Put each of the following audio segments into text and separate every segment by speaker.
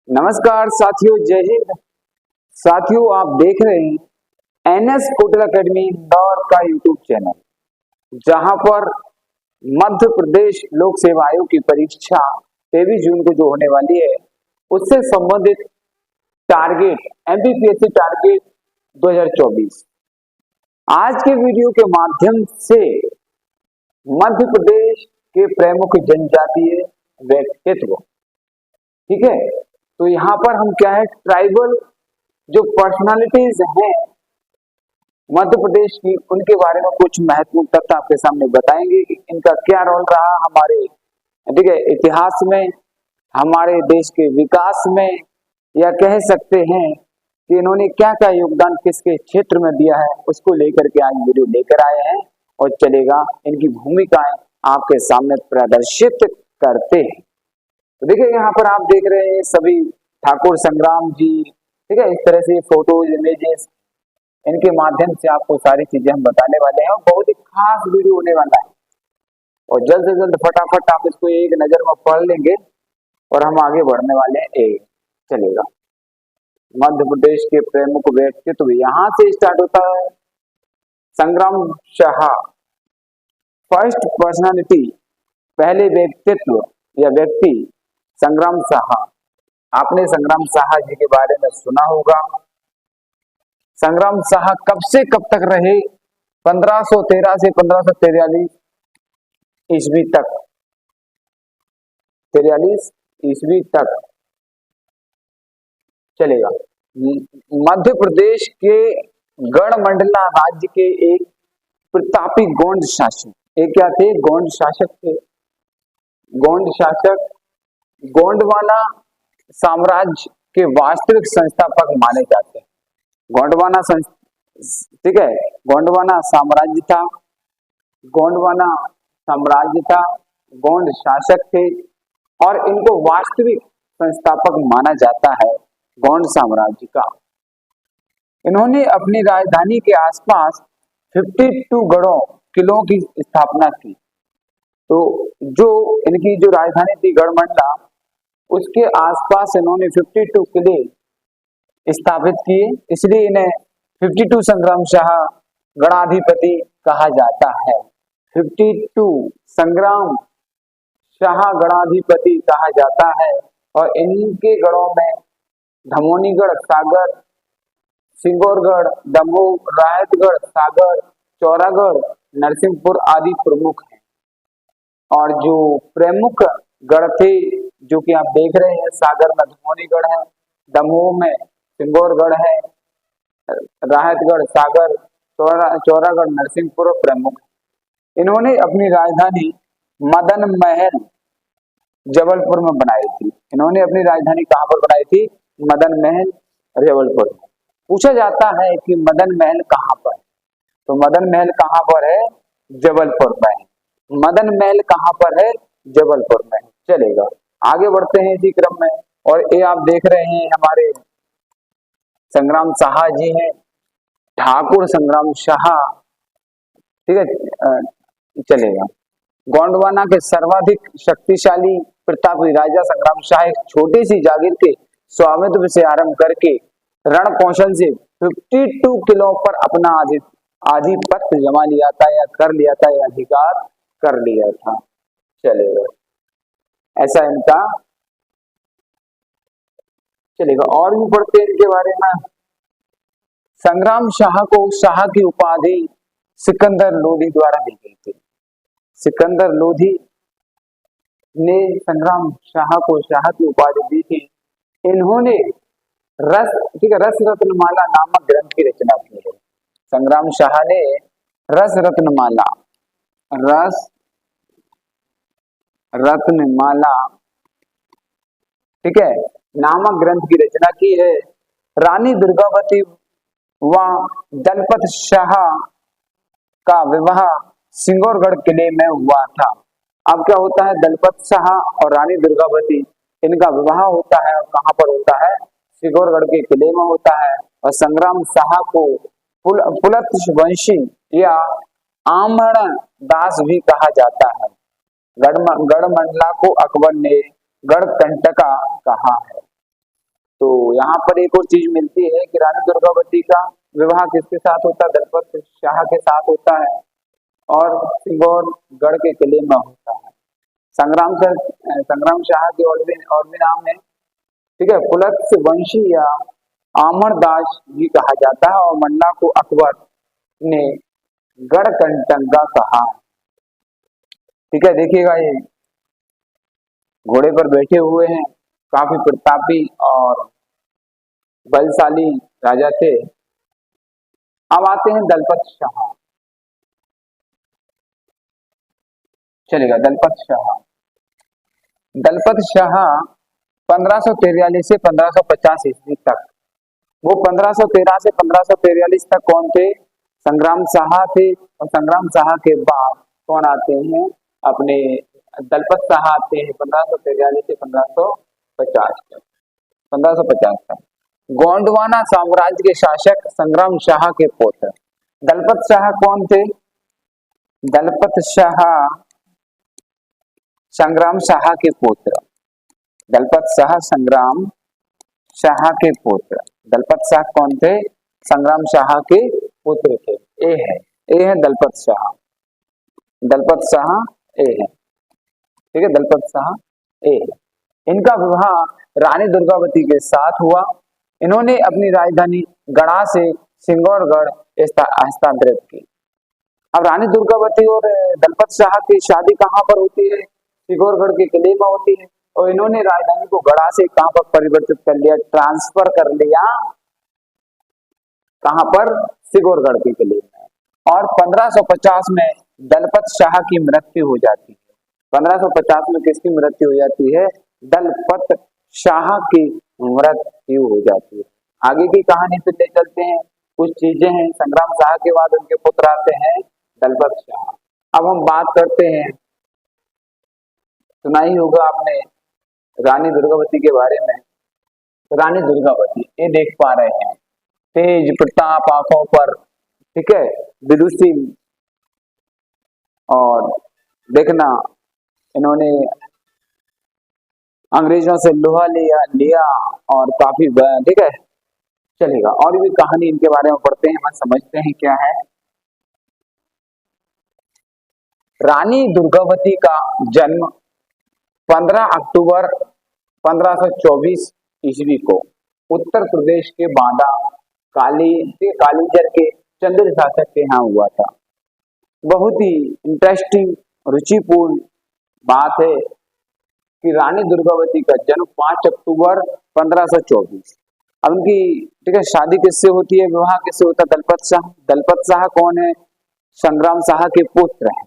Speaker 1: नमस्कार साथियों, जय हिंद। साथियों, आप देख रहे हैं एनएस कोटल एकेडमी इंदौर का यूट्यूब चैनल, जहां पर मध्य प्रदेश लोक सेवा आयोग की परीक्षा 23 जून को जो होने वाली है, उससे संबंधित टारगेट एमपीपीएससी टारगेट 2024 आज के वीडियो के माध्यम से मध्य प्रदेश के प्रमुख जनजातीय व्यक्तित्व, ठीक है। तो यहाँ पर हम क्या है, ट्राइबल जो पर्सनालिटीज हैं मध्य प्रदेश की, उनके बारे में कुछ महत्वपूर्ण तथ्य आपके सामने बताएंगे कि इनका क्या रोल रहा हमारे, ठीक है, इतिहास में, हमारे देश के विकास में, या कह सकते हैं कि इन्होंने क्या क्या योगदान किसके क्षेत्र में दिया है, उसको लेकर के आज वीडियो लेकर आए हैं और चलेगा इनकी भूमिकाएं आपके सामने प्रदर्शित करते हैं। तो देखिए, यहाँ पर आप देख रहे हैं सभी ठाकुर संग्राम जी, ठीक है। इस तरह से फोटोज, इमेजेस, इनके माध्यम से आपको सारी चीजें हम बताने वाले हैं। बहुत ही खास वीडियो होने वाला है और जल्द से जल्द फटाफट आप इसको एक नजर में पढ़ लेंगे और हम आगे बढ़ने वाले हैं। चलेगा, मध्य प्रदेश के प्रमुख व्यक्तित्व यहाँ से स्टार्ट होता है। संग्राम शाह, फर्स्ट पर्सनालिटी, पहले व्यक्तित्व या व्यक्ति संग्राम शाह। आपने संग्राम शाह जी के बारे में सुना होगा। संग्राम शाह कब से कब तक रहे? 1513 से 1543 ईस्वी तक, 43 ईस्वी तक चलेगा। मध्य प्रदेश के गढ़मंडला राज्य के एक प्रतापी गोंड शासक, एक क्या थे? गोंड शासक थे। गोंड शासक गोंडवाना साम्राज्य के वास्तविक संस्थापक माने जाते हैं। गोंडवाना ठीक है, गोंडवाना साम्राज्य था, गोंडवाना साम्राज्य था, गोंड शासक थे और इनको वास्तविक संस्थापक माना जाता है गोंड साम्राज्य का। इन्होंने अपनी राजधानी के आसपास 52 गढ़ों, किलों की स्थापना की। तो जो इनकी जो राजधानी थी गढ़मंडला, उसके आसपास इन्होंने 52 किले स्थापित किए, इसलिए इन्हें 52 संग्राम शाह गणाधिपति कहा जाता है। 52 संग्राम शाह गणाधिपति कहा जाता है और इनके गढ़ों में धमोनीगढ़, सागर, सिंगौरगढ़, दमोह, रायतगढ़, सागर, चौरागढ़, नरसिंहपुर आदि प्रमुख हैं। और जो प्रमुख गढ़ थे जो कि आप देख रहे हैं, सागर में धमोनीगढ़ है, दमोह में सिंगौरगढ़ है, राहतगढ़, सागर, चौरागढ़, नरसिंहपुर प्रमुख। इन्होंने अपनी राजधानी मदन महल जबलपुर में बनाई थी। इन्होंने अपनी राजधानी कहां पर बनाई थी? मदन महल जबलपुर में। पूछा जाता है कि मदन महल कहां पर है, तो मदन महल कहां पर है? जबलपुर में है। मदन महल कहां पर है? जबलपुर में। चलेगा, आगे बढ़ते हैं इसी क्रम में। और ये आप देख रहे हैं हमारे संग्राम शाह जी हैं, ठाकुर संग्राम शाह, ठीक है। चलेगा, गोंडवाना के सर्वाधिक शक्तिशाली प्रतापी राजा संग्राम शाह एक छोटी सी जागीर के स्वामित्व से आरंभ करके रण कौशल से 52 किलों पर अपना आधिपत्य जमा लिया था, या कर लिया था, या अधिकार कर लिया था। चलेगा, ऐसा इनका चलेगा। और भी पढ़ते हैं इनके बारे में। संग्राम शाह को शाह की उपाधि सिकंदर लोधी द्वारा दी गई थी। सिकंदर लोधी ने संग्राम शाह को शाह की उपाधि दी थी। इन्होंने रस रत्नमाला नामक ग्रंथ की रचना की है। संग्राम शाह ने रस रत्नमाला, ठीक है, नामक ग्रंथ की रचना की है। रानी दुर्गावती व दलपत शाह का विवाह सिंगौरगढ़ किले में हुआ था। अब क्या होता है, दलपत शाह और रानी दुर्गावती, इनका विवाह होता है और कहां पर होता है? सिंगौरगढ़ के किले में होता है। और संग्राम शाह को पुलत्वंशी या आमरण दास भी कहा जाता है। गढ़मंडला को अकबर ने गढ़कंटका कहा है। तो यहाँ पर एक और चीज मिलती है कि रानी दुर्गावती का विवाह किसके साथ होता है? दलपत शाह के साथ होता है और सिंगौरगढ़ के किले में होता है। संग्राम शाह के और भी नाम है, ठीक है। पुलत्स्य वंशी या आमरदास जी कहा जाता है और मंडला को अकबर ने गढ़कंटंगा कहा। ठीक है, देखिएगा ये घोड़े पर बैठे हुए हैं, काफी प्रतापी और बलशाली राजा थे। अब आते हैं दलपत शाह। चलेगा, दलपत शाह। दलपत शाह 1543 से 1550 ईस्वी तक, वो 1513 से 1543 तक कौन थे? संग्राम शाह थे। और संग्राम शाह के बाद कौन आते हैं? अपने दलपत शाह आते हैं 1543 से 1550 तक। 1550 तक गोंडवाना साम्राज्य के शासक संग्राम शाह के पुत्र। दलपत शाह कौन थे? दलपत शाह संग्राम शाह के पुत्र। दलपत शाह संग्राम शाह के पुत्र। दलपत शाह कौन थे? संग्राम शाह के पुत्र थे। ए है दलपत शाह। दलपत शाह ए है, ठीक है। दलपत शाह ए है। इनका विवाह रानी दुर्गावती के साथ हुआ। इन्होंने अपनी राजधानी गढ़ा से सिंगौरगढ़ हस्तांतरित की। अब रानी दुर्गावती और दलपत शाह की शादी कहाँ पर होती है? सिंगौरगढ़ के किले में होती है। और इन्होंने राजधानी को गढ़ा से कहाँ पर परिवर्तित कर लिया? ट्रांसफर कर लिया। कहाँ पर? सिंगौरगढ़ के किले में। और 1550 में दलपत शाह की मृत्यु हो जाती है। 1550 में किसकी मृत्यु हो जाती है? दलपत शाह की मृत्यु हो जाती है। आगे की कहानी पे ले चलते हैं, कुछ चीजें हैं। संग्राम शाह के बाद उनके पुत्र आते हैं दलपत शाह। अब हम बात करते हैं, सुना ही होगा आपने रानी दुर्गावती के बारे में। रानी दुर्गावती ये देख पा रहे हैं, तेज प्रताप आंखों पर, ठीक है, विदुषी। और देखना, इन्होंने अंग्रेजों से लोहा लिया और काफी, ठीक है, चलेगा। और भी कहानी इनके बारे में पढ़ते हैं, हम समझते हैं क्या है। रानी दुर्गावती का जन्म 15 अक्टूबर 1524 ईस्वी को उत्तर प्रदेश के बांदा कालीजर के चंद्र शासक के यहाँ हुआ था। बहुत ही इंटरेस्टिंग रुचिपूर्ण बात है कि रानी दुर्गावती का जन्म 5 अक्टूबर 1524। अब उनकी, ठीक है, शादी किससे होती है? विवाह किससे होता है? दलपत शाह। दलपत शाह कौन है? संग्राम शाह के पुत्र हैं।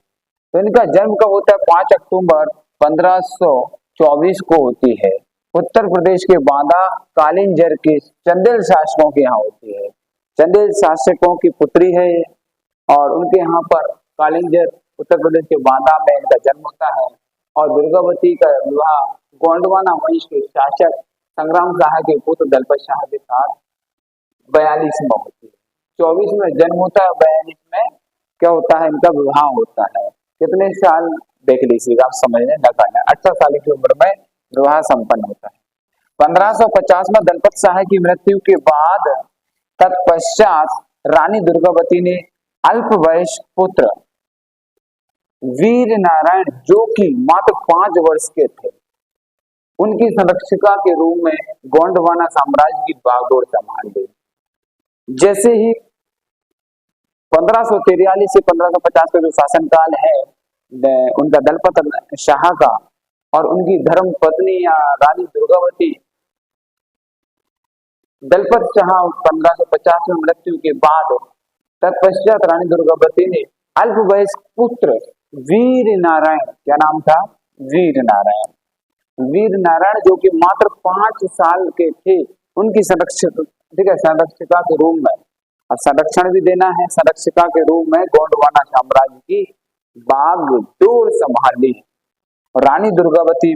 Speaker 1: तो इनका जन्म कब होता है? 5 अक्टूबर 1524 को होती है। उत्तर प्रदेश के बांदा कालिंजर के चंदेल शासकों के यहाँ होती है। चंदेल शासकों की पुत्री है और उनके यहाँ पर कालिंजर, उत्तर प्रदेश के बांदा में इनका जन्म होता है। और दुर्गावती का विवाह गोंडवाना वंश के शासक संग्राम शाह के पुत्र दलपत शाह के साथ 42 में होती है। 24 में जन्म होता है, 42 में क्या होता है? इनका विवाह होता है। कितने साल देख लीजिएगा, आप समझने न करना। 18 साल की उम्र में विवाह संपन्न होता है। 1550 में दलपत शाह की मृत्यु के बाद तत्पश्चात रानी दुर्गावती ने अल्पवयस्क पुत्र वीर नारायण, जो कि मात्र 5 वर्ष के थे, उनकी संरक्षिका के रूप में गोंडवाना साम्राज्य की बागडोर संभाल ली। जैसे ही 1543 से 1550 का जो शासनकाल है उनका दलपत शाह का, और उनकी धर्म पत्नी या रानी दुर्गावती, दलपत शाह 1550 में मृत्यु के बाद तत्पश्चात रानी दुर्गावती ने अल्पवयस्क पुत्र वीर नारायण, क्या नाम था? वीर नारायण। वीर नारायण जो कि मात्र 5 साल के थे, उनकी संरक्षक, ठीक है, संरक्षिका के रूप में, अब संरक्षण भी देना है, संरक्षिका के रूप में गोंडवाना साम्राज्य की बागडोर संभाली। रानी दुर्गावती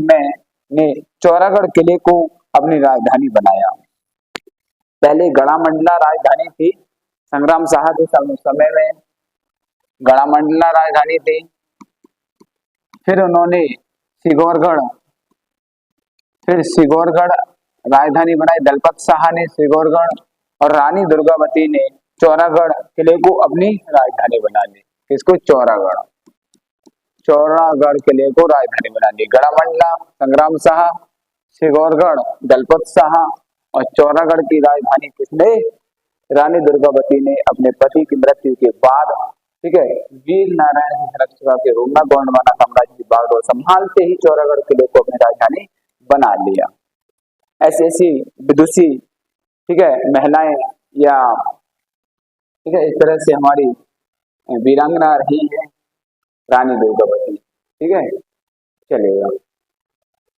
Speaker 1: ने चौरागढ़ किले को अपनी राजधानी बनाया। पहले गढ़ामंडला राजधानी थी, संग्राम शाह के समय में गढ़ामंडला राजधानी थी। फिर उन्होंने सिगौरगढ़ राजधानी बनाई। दलपत शाह ने श्रीगौरगढ़ और रानी दुर्गावती ने चौरागढ़ किले को अपनी राजधानी बना ली। किसको? चौरागढ़। चौरागढ़ किले को राजधानी बना ली। गढ़ामंडला संग्राम शाह, श्रीगौरगढ़ दलपत शाह और चौरागढ़ की राजधानी किसने? रानी दुर्गावती ने अपने पति की मृत्यु के बाद, ठीक है, वीर नारायण की संरक्षिका के रूप में गोंडवाना साम्राज्य की बागडोर संभालते ही चौरागढ़ किले को अपनी राजधानी बना लिया। ऐसी ऐसी विदुषी, ठीक है, महिलाएं या, ठीक है, इस तरह से हमारी वीरांगना रही है रानी दुर्गावती। ठीक है, चलेगा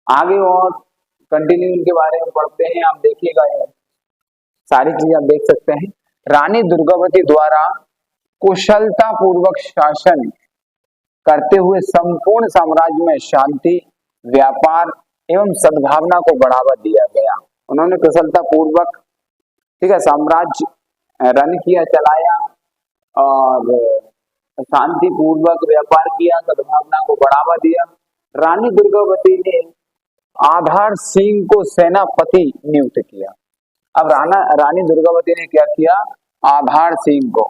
Speaker 1: आगे और कंटिन्यू इनके बारे में पढ़ते हैं। आप देखिएगा, सारी चीजें आप देख सकते हैं। रानी दुर्गावती द्वारा कुशलता पूर्वक शासन करते हुए संपूर्ण साम्राज्य में शांति, व्यापार एवं सद्भावना को बढ़ावा दिया गया। उन्होंने कुशलता पूर्वक, ठीक है, साम्राज्य रन किया, चलाया और शांति पूर्वक व्यापार किया, सद्भावना को बढ़ावा दिया। रानी दुर्गावती ने आधार सिंह को सेनापति नियुक्त किया। अब रानी दुर्गावती ने क्या किया? आधार सिंह को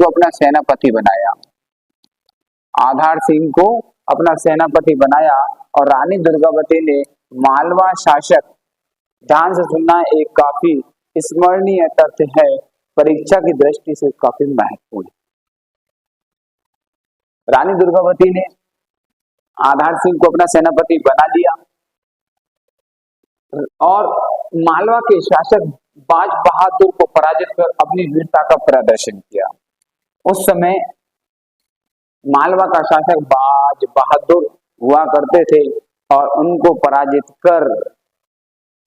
Speaker 1: अपना सेनापति बनाया। आधार सिंह को अपना सेनापति बनाया और रानी दुर्गावती ने मालवा शासक, ध्यान से सुनना, एक काफी स्मरणीय तथ्य है, परीक्षा की दृष्टि से काफी महत्वपूर्ण। रानी दुर्गावती ने आधार सिंह को अपना सेनापति बना लिया और मालवा के शासक बाज बहादुर को पराजित कर अपनी वीरता का प्रदर्शन किया। उस समय मालवा का शासक बाज बहादुर हुआ करते थे और उनको पराजित कर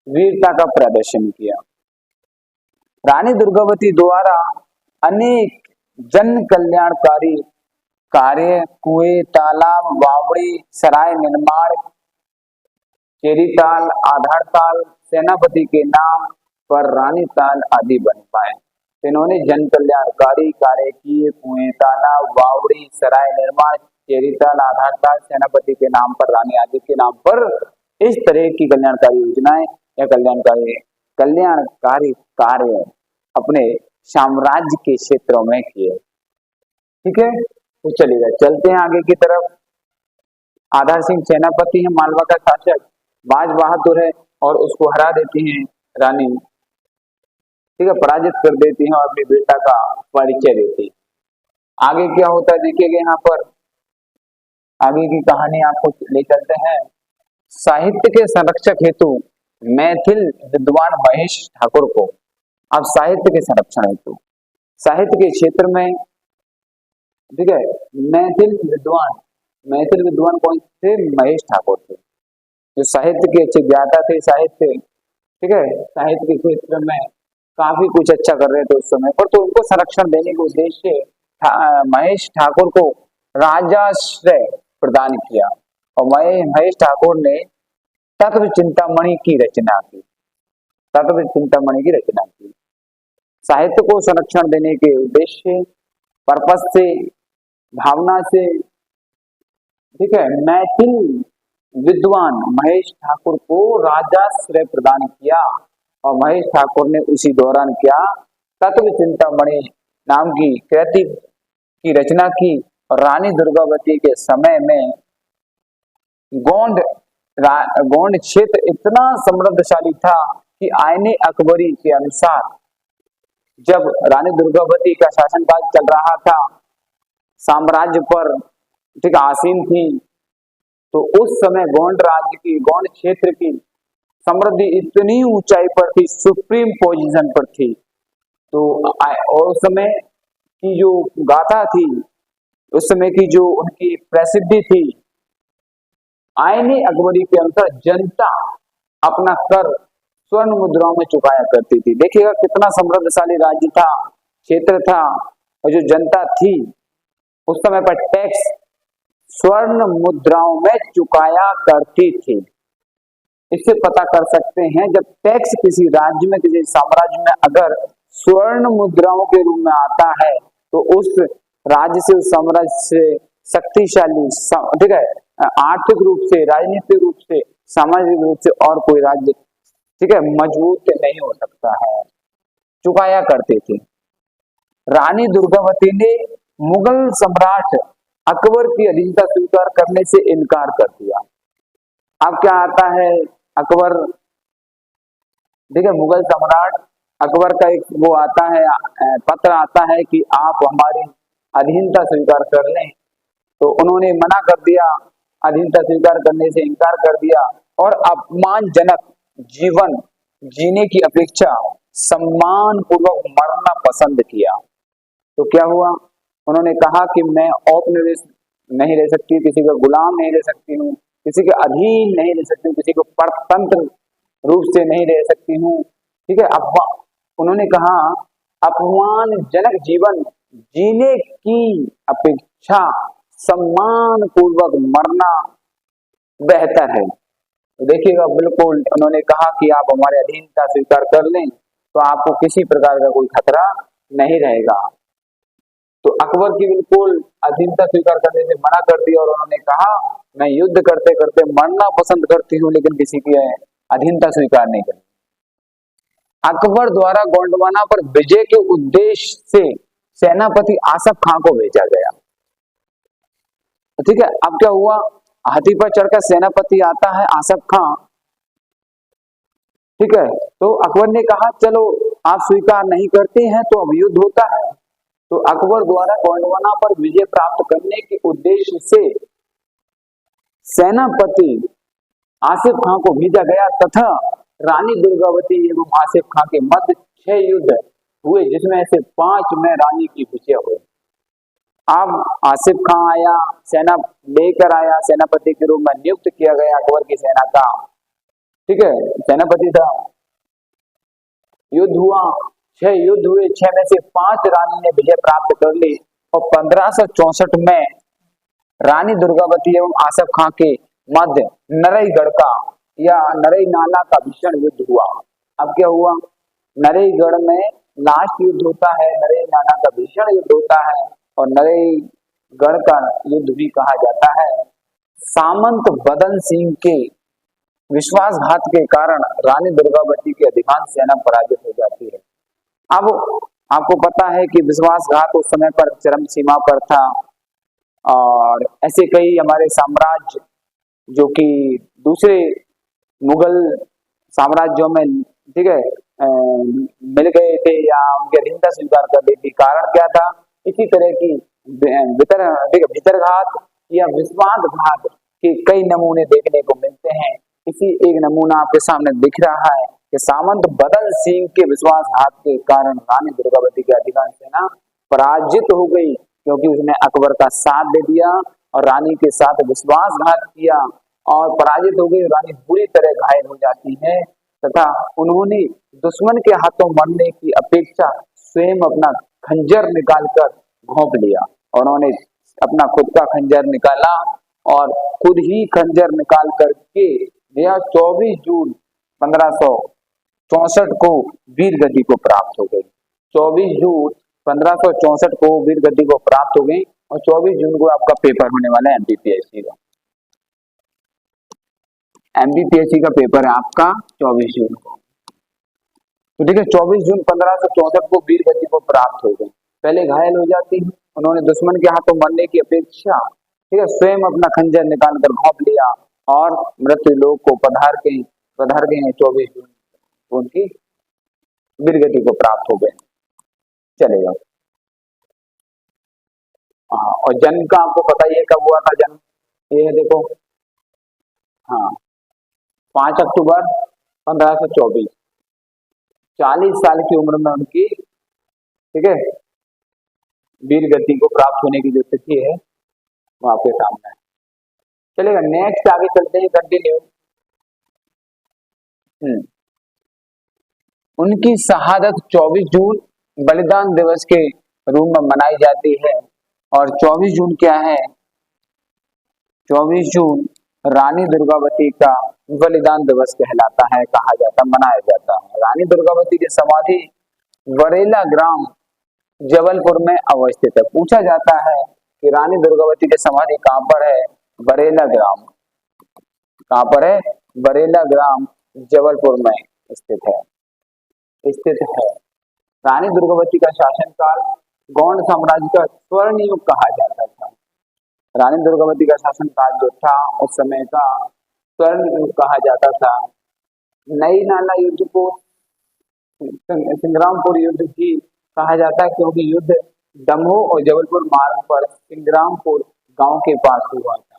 Speaker 1: वीरता का प्रदर्शन किया। रानी दुर्गावती द्वारा अनेक जन कल्याणकारी कार्य, कुएं, तालाब, बावड़ी, सराय निर्माण, चेरीताल, आधार ताल, सेनापति के नाम पर रानी ताल आदि बन पाए। इन्होंने जन कल्याणकारी कार्य किए, कुएं, तालाब, बावड़ी, सराय निर्माण, चेरीताल, आधार ताल, सेनापति के नाम पर, रानी आदि के नाम पर, इस तरह की कल्याणकारी योजनाएं या कल्याणकारी कार्य अपने साम्राज्य के क्षेत्रों में किए। ठीक है, तो चलिएगा चलते हैं आगे की तरफ। आधार सिंह सेनापति है, मालवा का शासक बाज बहादुर है और उसको हरा देती हैं रानी, ठीक है, पराजित कर देती हैं और अपनी वीरता का परिचय देती है। आगे क्या होता है देखिएगा, यहाँ पर आगे की कहानी आपको ले चलते हैं। साहित्य के संरक्षक हेतु मैथिल विद्वान महेश ठाकुर को, अब साहित्य के संरक्षण हेतु, साहित्य के क्षेत्र में, ठीक है, मैथिल विद्वान कौन थे? महेश ठाकुर थे, जो साहित्य के अच्छे ज्ञाता थे। साहित्य, ठीक है, साहित्य के क्षेत्र में काफी कुछ अच्छा कर रहे थे उस समय पर, तो उनको संरक्षण देने के उद्देश्य महेश ठाकुर को राजाश्रय प्रदान किया और महेश ठाकुर ने तत्व चिंतामणि की रचना की। साहित्य को संरक्षण देने के उद्देश्य, पर्पस से, भावना से, ठीक है, मैथिल विद्वान महेश ठाकुर को राजाश्रय प्रदान किया और महेश ठाकुर ने उसी दौरान क्या? तत्व चिंतामणि नाम की कृति की रचना की और रानी दुर्गावती के समय में गोंड क्षेत्र इतना समृद्धशाली था कि आईने अकबरी के अनुसार जब रानी दुर्गावती का शासनकाल चल रहा था, साम्राज्य पर, ठीक, आसीन थी, तो उस समय गोंड क्षेत्र की समृद्धि इतनी ऊंचाई पर थी, सुप्रीम पोजीशन पर थी। तो और उस समय की जो गाथा थी, उस समय की जो उनकी प्रसिद्धि थी, आईने अकबरी के अनुसार जनता अपना कर स्वर्ण मुद्राओं में चुकाया करती थी। देखिएगा कितना समृद्धशाली राज्य था, क्षेत्र था, और जो जनता थी उस समय पर टैक्स स्वर्ण मुद्राओं में चुकाया करती थी। इससे पता कर सकते हैं, जब टैक्स किसी राज्य में, किसी साम्राज्य में अगर स्वर्ण मुद्राओं के रूप में आता है तो उस राज्य से, उस साम्राज्य से शक्तिशाली, ठीक है, आर्थिक रूप से, राजनीतिक रूप से सामाजिक रूप से और कोई राज्य, ठीक है, मजबूत नहीं हो सकता है, चुकाया करते थे। रानी दुर्गावती ने मुगल सम्राट अकबर की अधीनता स्वीकार करने से इनकार कर दिया। अब क्या आता है, अकबर, ठीक है, मुगल सम्राट अकबर का एक वो आता है, पत्र आता है कि आप हमारी अधीनता स्वीकार कर लें, तो उन्होंने मना कर दिया, अधीनता स्वीकार करने से इनकार कर दिया और अपमानजनक जीवन जीने की अपेक्षा सम्मान पूर्वक मरना पसंद किया। तो क्या हुआ, उन्होंने कहा कि मैं औपनिवेश नहीं रह सकती, किसी का गुलाम नहीं रह सकती हूँ, किसी के अधीन नहीं रह सकती हूँ, किसी को परतंत्र रूप से नहीं रह सकती हूँ, ठीक है। अब उन्होंने कहा अपमानजनक जीवन जीने की अपेक्षा सम्मान पूर्वक मरना बेहतर है। तो देखिएगा, बिल्कुल उन्होंने कहा कि आप हमारे अधीनता स्वीकार कर लें तो आपको किसी प्रकार का कोई खतरा नहीं रहेगा। तो अकबर की बिल्कुल अधीनता स्वीकार करने से मना कर दिया और उन्होंने कहा मैं युद्ध करते करते मरना पसंद करती हूँ, लेकिन किसी की अधीनता स्वीकार नहीं करूंगी। अकबर द्वारा गोंडवाना पर विजय के उद्देश्य से सेनापति आसफ खां को भेजा गया। ठीक है, अब क्या हुआ, हाथी पर चढ़कर सेनापति आता है आसफ खां, ठीक है। तो अकबर ने कहा चलो आप स्वीकार नहीं करते हैं तो अब युद्ध होता है। तो अकबर द्वारा गोंडवाना पर विजय प्राप्त करने के उद्देश्य से सेनापति आसिफ खां को भेजा गया तथा रानी दुर्गावती एवं आसिफ खां के मध्य 6 युद्ध हुए, जिसमें से 5 में रानी की विजय हुई। अब आसिफ खां आया, सेना लेकर आया, सेनापति के रूप में नियुक्त किया गया अकबर की सेना का, ठीक है, सेनापति था। युद्ध हुआ, 6 युद्ध हुए, 6 में से 5 रानी ने विजय प्राप्त कर ली और 1564 में रानी दुर्गावती एवं आसफ खां के मध्य नरईगढ़ का या नरई नाला का भीषण युद्ध हुआ। अब क्या हुआ, नरईगढ़ में लास्ट युद्ध होता है, नरई नाला का भीषण युद्ध होता है और नरईगढ़ का युद्ध भी कहा जाता है। सामंत बदन सिंह के विश्वासघात के कारण रानी दुर्गावती की अधिकांश सेना पराजित हो जाती है। अब आपको पता है कि विश्वासघात उस समय पर चरम सीमा पर था और ऐसे कई हमारे साम्राज्य जो कि दूसरे मुगल साम्राज्यों में, ठीक है, मिल गए थे या उनकी अधीनता स्वीकार कर ली थी। कारण क्या था, इसी तरह की भीतरघात या विश्वासघात के कई नमूने देखने को मिलते हैं। इसी एक नमूना आपके सामने दिख रहा है कि सामंत बदन सिंह के विश्वासघात के कारण रानी दुर्गावती की अधिकांश सेना पराजित हो गई, क्योंकि उसने अकबर का साथ दे दिया और रानी के साथ विश्वासघात किया और पराजित हो गई। रानी बुरी तरह घायल हो जाती है तथा उन्होंने दुश्मन के हाथों मरने की अपेक्षा स्वयं अपना खंजर निकालकर घोंप लिया और उन्होंने अपना खुद का खंजर निकाला और खुद ही खंजर निकाल करके यह 24 जून 1564 को वीर गद्दी को प्राप्त हो गई। 24 जून 1564 को वीर गद्दी को प्राप्त हो गई और 24 जून को आपका पेपर होने वाला है एमपीपीएससी का। एमपीपीएससी का पेपर है आपका 24 जून को। तो ठीक है, 24 जून 1564 को वीर गद्दी को प्राप्त हो गई। पहले घायल हो जाती है, उन्होंने दुश्मन के हाथों मरने की अपेक्षा, ठीक है, स्वयं अपना खंजर निकाल कर घोंप लिया और मृत्यु लोक को पधार गए 24 जून को उनकी वीरगति को प्राप्त हो गए। चलेगा। और जन्म का आपको पता ही है कब हुआ था जन्म, ये है देखो, हाँ 5 अक्टूबर 1524, 40 साल की उम्र में उनकी, ठीक है, वीरगति को प्राप्त होने की जो तिथि है वो आपके सामने है। चलेगा, नेक्स्ट आगे चलते हैं, कंटिन्यू। उनकी शहादत 24 जून बलिदान दिवस के रूप में मनाई जाती है और 24 जून क्या है, 24 जून रानी दुर्गावती का बलिदान दिवस कहलाता है, कहा जाता, मनाया जाता है। रानी दुर्गावती की समाधि बरेला ग्राम जबलपुर में अवस्थित है। पूछा जाता है कि रानी दुर्गावती की समाधि कहाँ पर है, बरेला ग्राम, कहाँ पर है, बरेला ग्राम जबलपुर में स्थित है। रानी दुर्गावती का शासनकाल गौड़ साम्राज्य का स्वर्ण युग कहा जाता था। रानी दुर्गावती का शासनकाल जो था उस समय का स्वर्ण युग कहा जाता था। नई नाला युद्ध को संग्रामपुर युद्ध भी कहा जाता है, क्योंकि युद्ध दमोह और जबलपुर मार्ग पर संग्रामपुर गांव के पास हुआ था।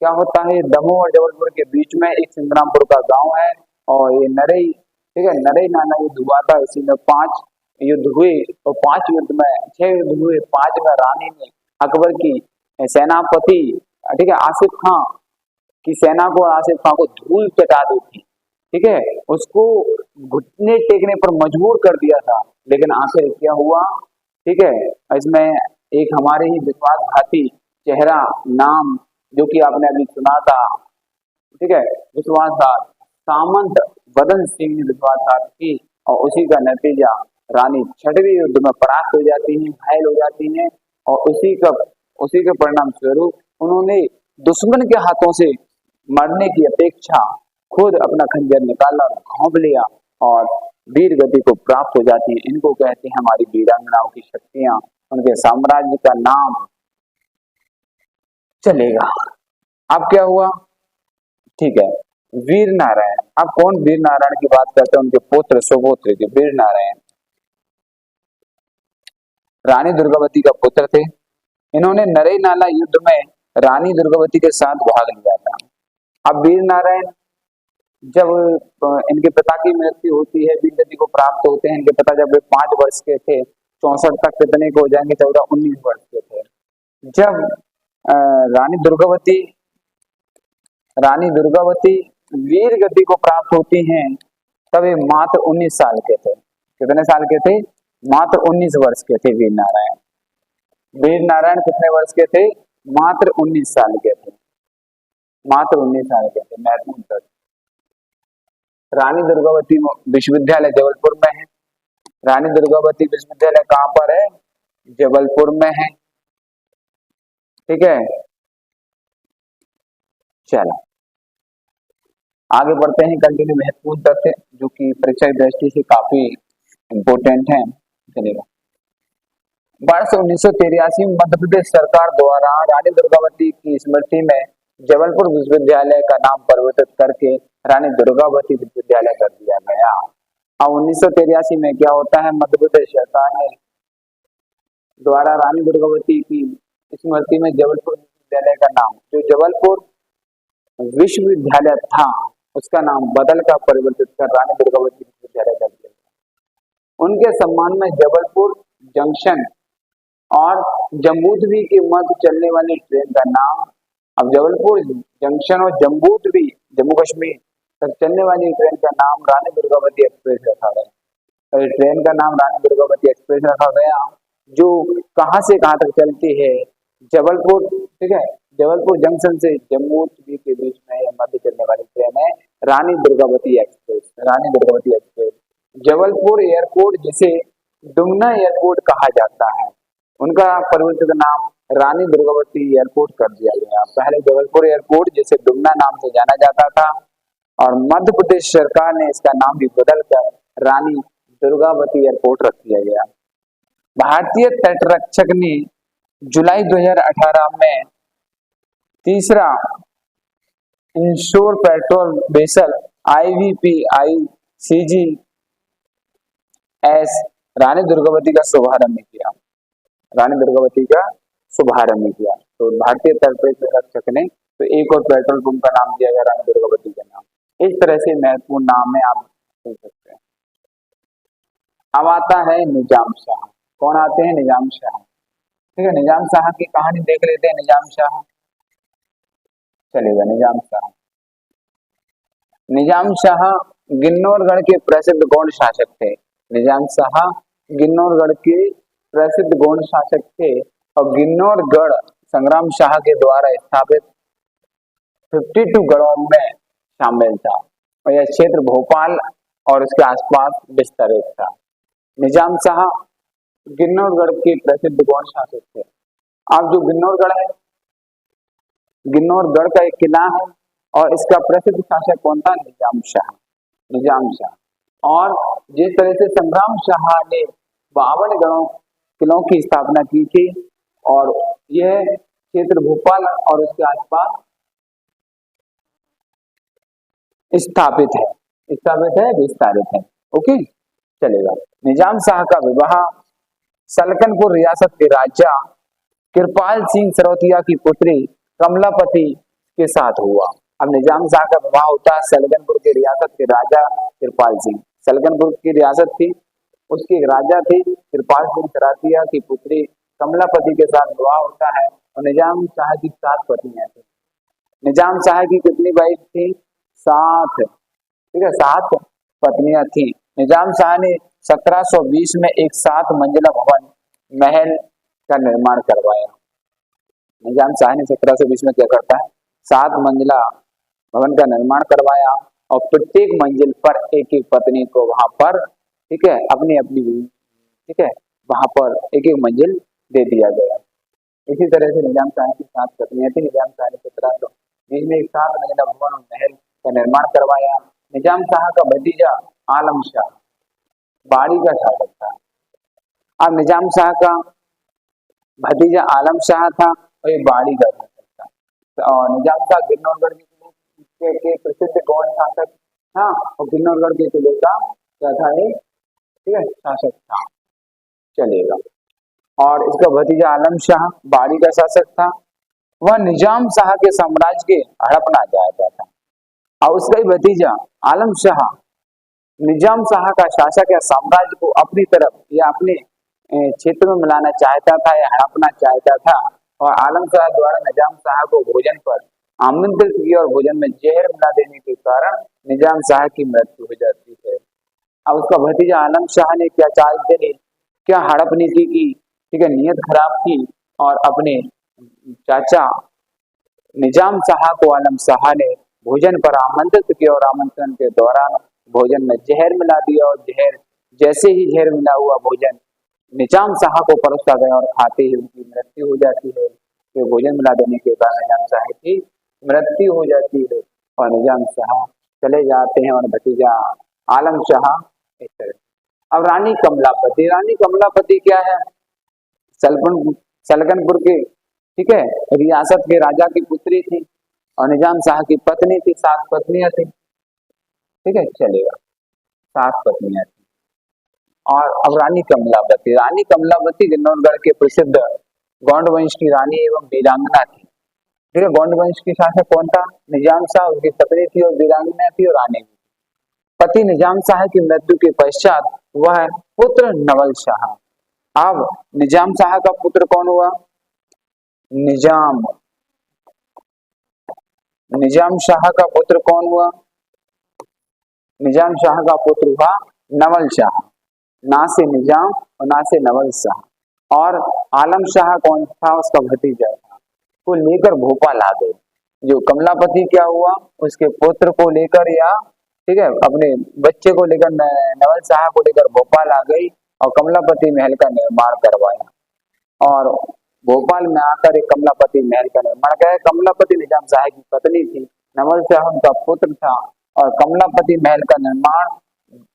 Speaker 1: क्या होता है, दमोह और जबलपुर के बीच में एक संग्रामपुर का गांव है, और ये नरई, ठीक है, नरई नाला युद्ध हुआ था। इसी में 5 युद्ध हुए, और 5 युद्ध में 6 युद्ध हुए। 5 में रानी ने अकबर की सेनापति, ठीक है, आसिफ खां की सेना को, आसिफ खां को धूल चटा दी थी, ठीक है, उसको घुटने टेकने पर मजबूर कर दिया था। लेकिन आखिर क्या हुआ, ठीक है, इसमें एक हमारे ही विश्वासघाती चेहरा नाम, जो कि आपने अभी सुना था, ठीक है, विश्वासघात सामंत बदन सिंह ने विश्वासघात की, और उसी का नतीजा रानी 6वें युद्ध में परास्त हो जाती है, घायल हो जाती है, और उसी के परिणाम स्वरूप उन्होंने दुश्मन के हाथों से मरने की अपेक्षा खुद अपना खंजर निकाला, घोंप लिया, और वीर गति को प्राप्त हो जाती है। इनको कहते हैं हमारी वीरांगनाओं की शक्तियां, उनके साम्राज्य का नाम चलेगा। अब क्या हुआ, ठीक है, वीर नारायण। अब कौन वीर नारायण की बात करते हैं, उनके पुत्र सुपुत्र के वीर नारायण रानी दुर्गावती का पुत्र थे। इन्होंने नरई नाला युद्ध में रानी दुर्गावती के साथ भाग लिया था। अब वीर नारायण, जब इनके पिता की मृत्यु होती है, वीर गति को प्राप्त होते हैं, इनके पिता जब वे 5 वर्ष के थे, 64 तक कितने को हो जाएंगे, 14-19 वर्ष के थे, जब रानी दुर्गावती वीर गति को प्राप्त होती हैं, तब ये मात्र 19 साल के थे। कितने साल के थे, मात्र 19 वर्ष के थे वीर नारायण। वीर नारायण कितने वर्ष के थे, मात्र 19 साल के थे, मात्र 19 साल के थे। महत्वपूर्ण तथ्य, रानी दुर्गावती विश्वविद्यालय जबलपुर में है। रानी दुर्गावती विश्वविद्यालय कहां पर है, जबलपुर में है, ठीक है। चलो आगे बढ़ते हैं, कंटिन्यू। महत्वपूर्ण तथ्य जो कि परीक्षा की दृष्टि से काफी इंपोर्टेंट है, चलेगा। वर्ष 1983 में मध्य प्रदेश सरकार द्वारा रानी दुर्गावती की स्मृति में जबलपुर विश्वविद्यालय का नाम परिवर्तित करके रानी दुर्गावती विश्वविद्यालय कर दिया गया। अब 1983 में क्या होता है, मध्य प्रदेश सरकार ने द्वारा रानी दुर्गावती की स्मृति में जबलपुर विश्वविद्यालय का नाम, जो जबलपुर विश्वविद्यालय था, उसका नाम बदल कर परिवर्तित कर रानी दुर्गावती विश्वविद्यालय कर दिया। उनके सम्मान में जबलपुर जंक्शन और जम्बूद्वीप के मध्य चलने वाली ट्रेन का नाम, अब जबलपुर जंक्शन और जम्बूद्वीप, जम्मू कश्मीर तक चलने वाली ट्रेन का नाम रानी दुर्गावती एक्सप्रेस रखा गया। और ट्रेन का नाम रानी दुर्गावती एक्सप्रेस रखा गया, जो कहां से कहां तक चलती है, जबलपुर, ठीक है, जबलपुर जंक्शन से जम्मूद्वीप के बीच में मध्य चलने वाली ट्रेन है Rani Durgavati express. Rani Durgavati express Jabalpur airport, जिसे डुमना एयरपोर्ट कहा जाता है, उनका परिवर्तित नाम रानी दुर्गावती एयरपोर्ट कर दिया गया। पहले जबलपुर एयरपोर्ट, जिसे डुमना नाम से जाना जाता था, और मध्य प्रदेश सरकार ने इसका नाम भी बदलकर रानी दुर्गावती एयरपोर्ट रख दिया गया। भारतीय तटरक्षक ने जुलाई 2018 में तीसरा insure patrol vessel IVPICGS Rani Durgavati का शुभारंभ किया। रानी दुर्गावती का शुभारंभ किया। तो भारतीय तटरक्षक ने तो एक और पेट्रोल पंप का नाम दिया गया रानी दुर्गावती का नाम। इस तरह से महत्वपूर्ण नाम है, आप देख सकते हैं। अब आता है निजाम शाह। कौन आते हैं, निजाम शाह, ठीक है। निजाम शाह की कहानी देख लेते हैं। निजाम शाह, चलेगा। निजाम शाह गिन्नौरगढ़ के प्रसिद्ध गौड़ शासक थे। निजाम शाह गिन्नौरगढ़ के प्रसिद्ध गौड़ शासक थे, और गिन्नौरगढ़ संग्राम शाह के द्वारा स्थापित 52 गढ़ों में शामिल था, और यह क्षेत्र भोपाल और उसके आसपास विस्तरित था। निजाम शाह गिन्नौरगढ़ के प्रसिद्ध गौड़ शासक थे। अब जो गिन्नौरगढ़ है, गिन्नौरगढ़ का एक किला है, और इसका प्रसिद्ध शासक कौन था? निजाम शाह। निजाम शाह। और जिस तरह से संग्राम शाह ने 52 गढ़ों किलों की स्थापना की थी, और यह क्षेत्र भोपाल और उसके आसपास स्थापित है, विस्तारित है। ओके, चलेगा। निजाम शाह का विवाह सलकनपुर रियासत के राजा कृपाल सिंह सरोतिया की पुत्री कमलापति के साथ हुआ। अब निजाम शाह का विवाह होता है सलकनपुर के रियासत के राजा कृपाल सिंह। सलकनपुर की रियासत थी, उसके एक राजा थे कृपाल सिंह सरोतिया की पुत्री कमलापति के साथ विवाह होता है। और निजाम शाह की 7 पत्नियां थी। निजाम शाह की कितनी वाइफ थी? 7। ठीक है, 7 पत्नियां थी। निजाम शाह ने 1720 में एक 7 मंजिला भवन महल का निर्माण करवाया। निजाम शाह ने 1720 में क्या करता है? 7 मंजिला भवन का निर्माण करवाया, और प्रत्येक मंजिल पर एक एक पत्नी को वहां पर, ठीक है, अपनी अपनी, ठीक है, वहां पर एक एक मंजिल दे दिया गया। इसी तरह से निजाम शाह की 7 पत्नियां थी। निजाम शाह ने 1720 में एक 7 मंजिला भवन और महल का निर्माण करवाया। निजाम शाह का भतीजा आलम शाह बाड़ी का शासक था। अब निजाम शाह का भतीजा आलम शाह था और ये बाड़ी का शासक था। और निजाम शाह गिरनौरगढ़ के प्रसिद्ध गौड़ शासक था, और गिरनौरगढ़ के किले का क्या था? एक, ठीक है, शासक था। चलेगा। और इसका भतीजा आलम शाह बाड़ी का शासक था। वह निजाम शाह के साम्राज्य के हड़पना चाहता था, और उसका ही भतीजा आलम शाह निजाम शाह का शासक या साम्राज्य को अपनी तरफ या अपने क्षेत्र में मिलाना चाहता था या हड़पना चाहता था। और आलम शाह द्वारा निजाम शाह को भोजन पर आमंत्रित किया, और भोजन में जहर मिला देने के कारण निजाम शाह की मृत्यु हो जाती है। अब उसका भतीजा आलम शाह ने क्या चाल चली, क्या हड़प नीति की, ठीक है, नियत खराब की, और अपने चाचा निजाम शाह को आलम शाह ने भोजन पर आमंत्रित किया, और आमंत्रण के दौरान भोजन में जहर मिला दिया, और जहर जैसे ही जहर मिला हुआ भोजन निजाम शाह को परोसा गया, और खाते ही उनकी मृत्यु हो जाती है। तो भोजन मिला देने के कारण निजाम शाह की मृत्यु हो जाती है, और निजाम शाह चले जाते हैं, और भतीजा आलम शाह इस तरह। अब रानी कमलापति। रानी कमलापति क्या है? सलकनपुर के, ठीक है, रियासत के राजा की पुत्री थी, और निजाम शाह की पत्नी थी। 7 पत्नियां थी। ठीक है, चलेगा, 7 पत्नियां थी। और अब रानी कमलापति। रानी कमलापति गिरनौरगढ़ के प्रसिद्ध गौंड वंश की रानी एवं वीरांगना थी। ठीक है, गौंड वंश की शासक कौन था? निजाम शाह। उसकी पत्नी थी, और वीरांगना थी, और रानी थी। पति निजाम शाह की मृत्यु के पश्चात वह पुत्र नवल शाह। अब निजाम शाह का पुत्र कौन हुआ? निजाम निजाम शाह का पुत्र कौन हुआ? निजाम शाह का पुत्र हुआ नवल शाह। ना से निजाम और ना से नवल शाह। और आलम शाह कौन था? उसका भतीजा था। को लेकर भोपाल आ गए। जो कमलापति क्या हुआ? उसके पुत्र को लेकर, या ठीक है, अपने बच्चे को लेकर, नवल शाह को लेकर भोपाल आ गई, और कमलापति महल का निर्माण करवाया। और भोपाल में आकर एक कमलापति महल का निर्माण किया। कमलापति निजाम शाह की पत्नी थी, नवल शाह उनका पुत्र था, और कमलापति महल का निर्माण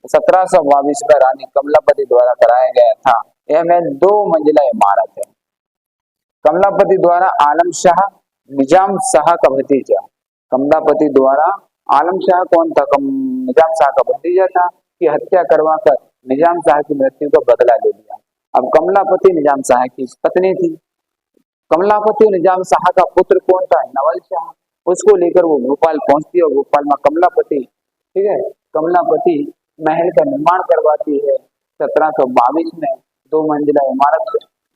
Speaker 1: 1722 में रानी कमलापति द्वारा कराया गया था। यह महल 2 मंजिला इमारत है। कमलापति द्वारा आलम शाह निजाम शाह का भतीजा। कमलापति द्वारा आलम शाह कौन था? निजाम शाह का भतीजा था, की हत्या करवाकर निजाम शाह की मृत्यु का बदला ले लिया। अब कमलापति निजाम शाह की पत्नी थी। कमलापति और निजाम शाह का पुत्र कौन था? नवल शाह। उसको लेकर वो भोपाल पहुंचती है, और भोपाल में कमलापति, ठीक है, कमलापति महल का निर्माण करवाती है 1722 में 2 मंजिला इमारत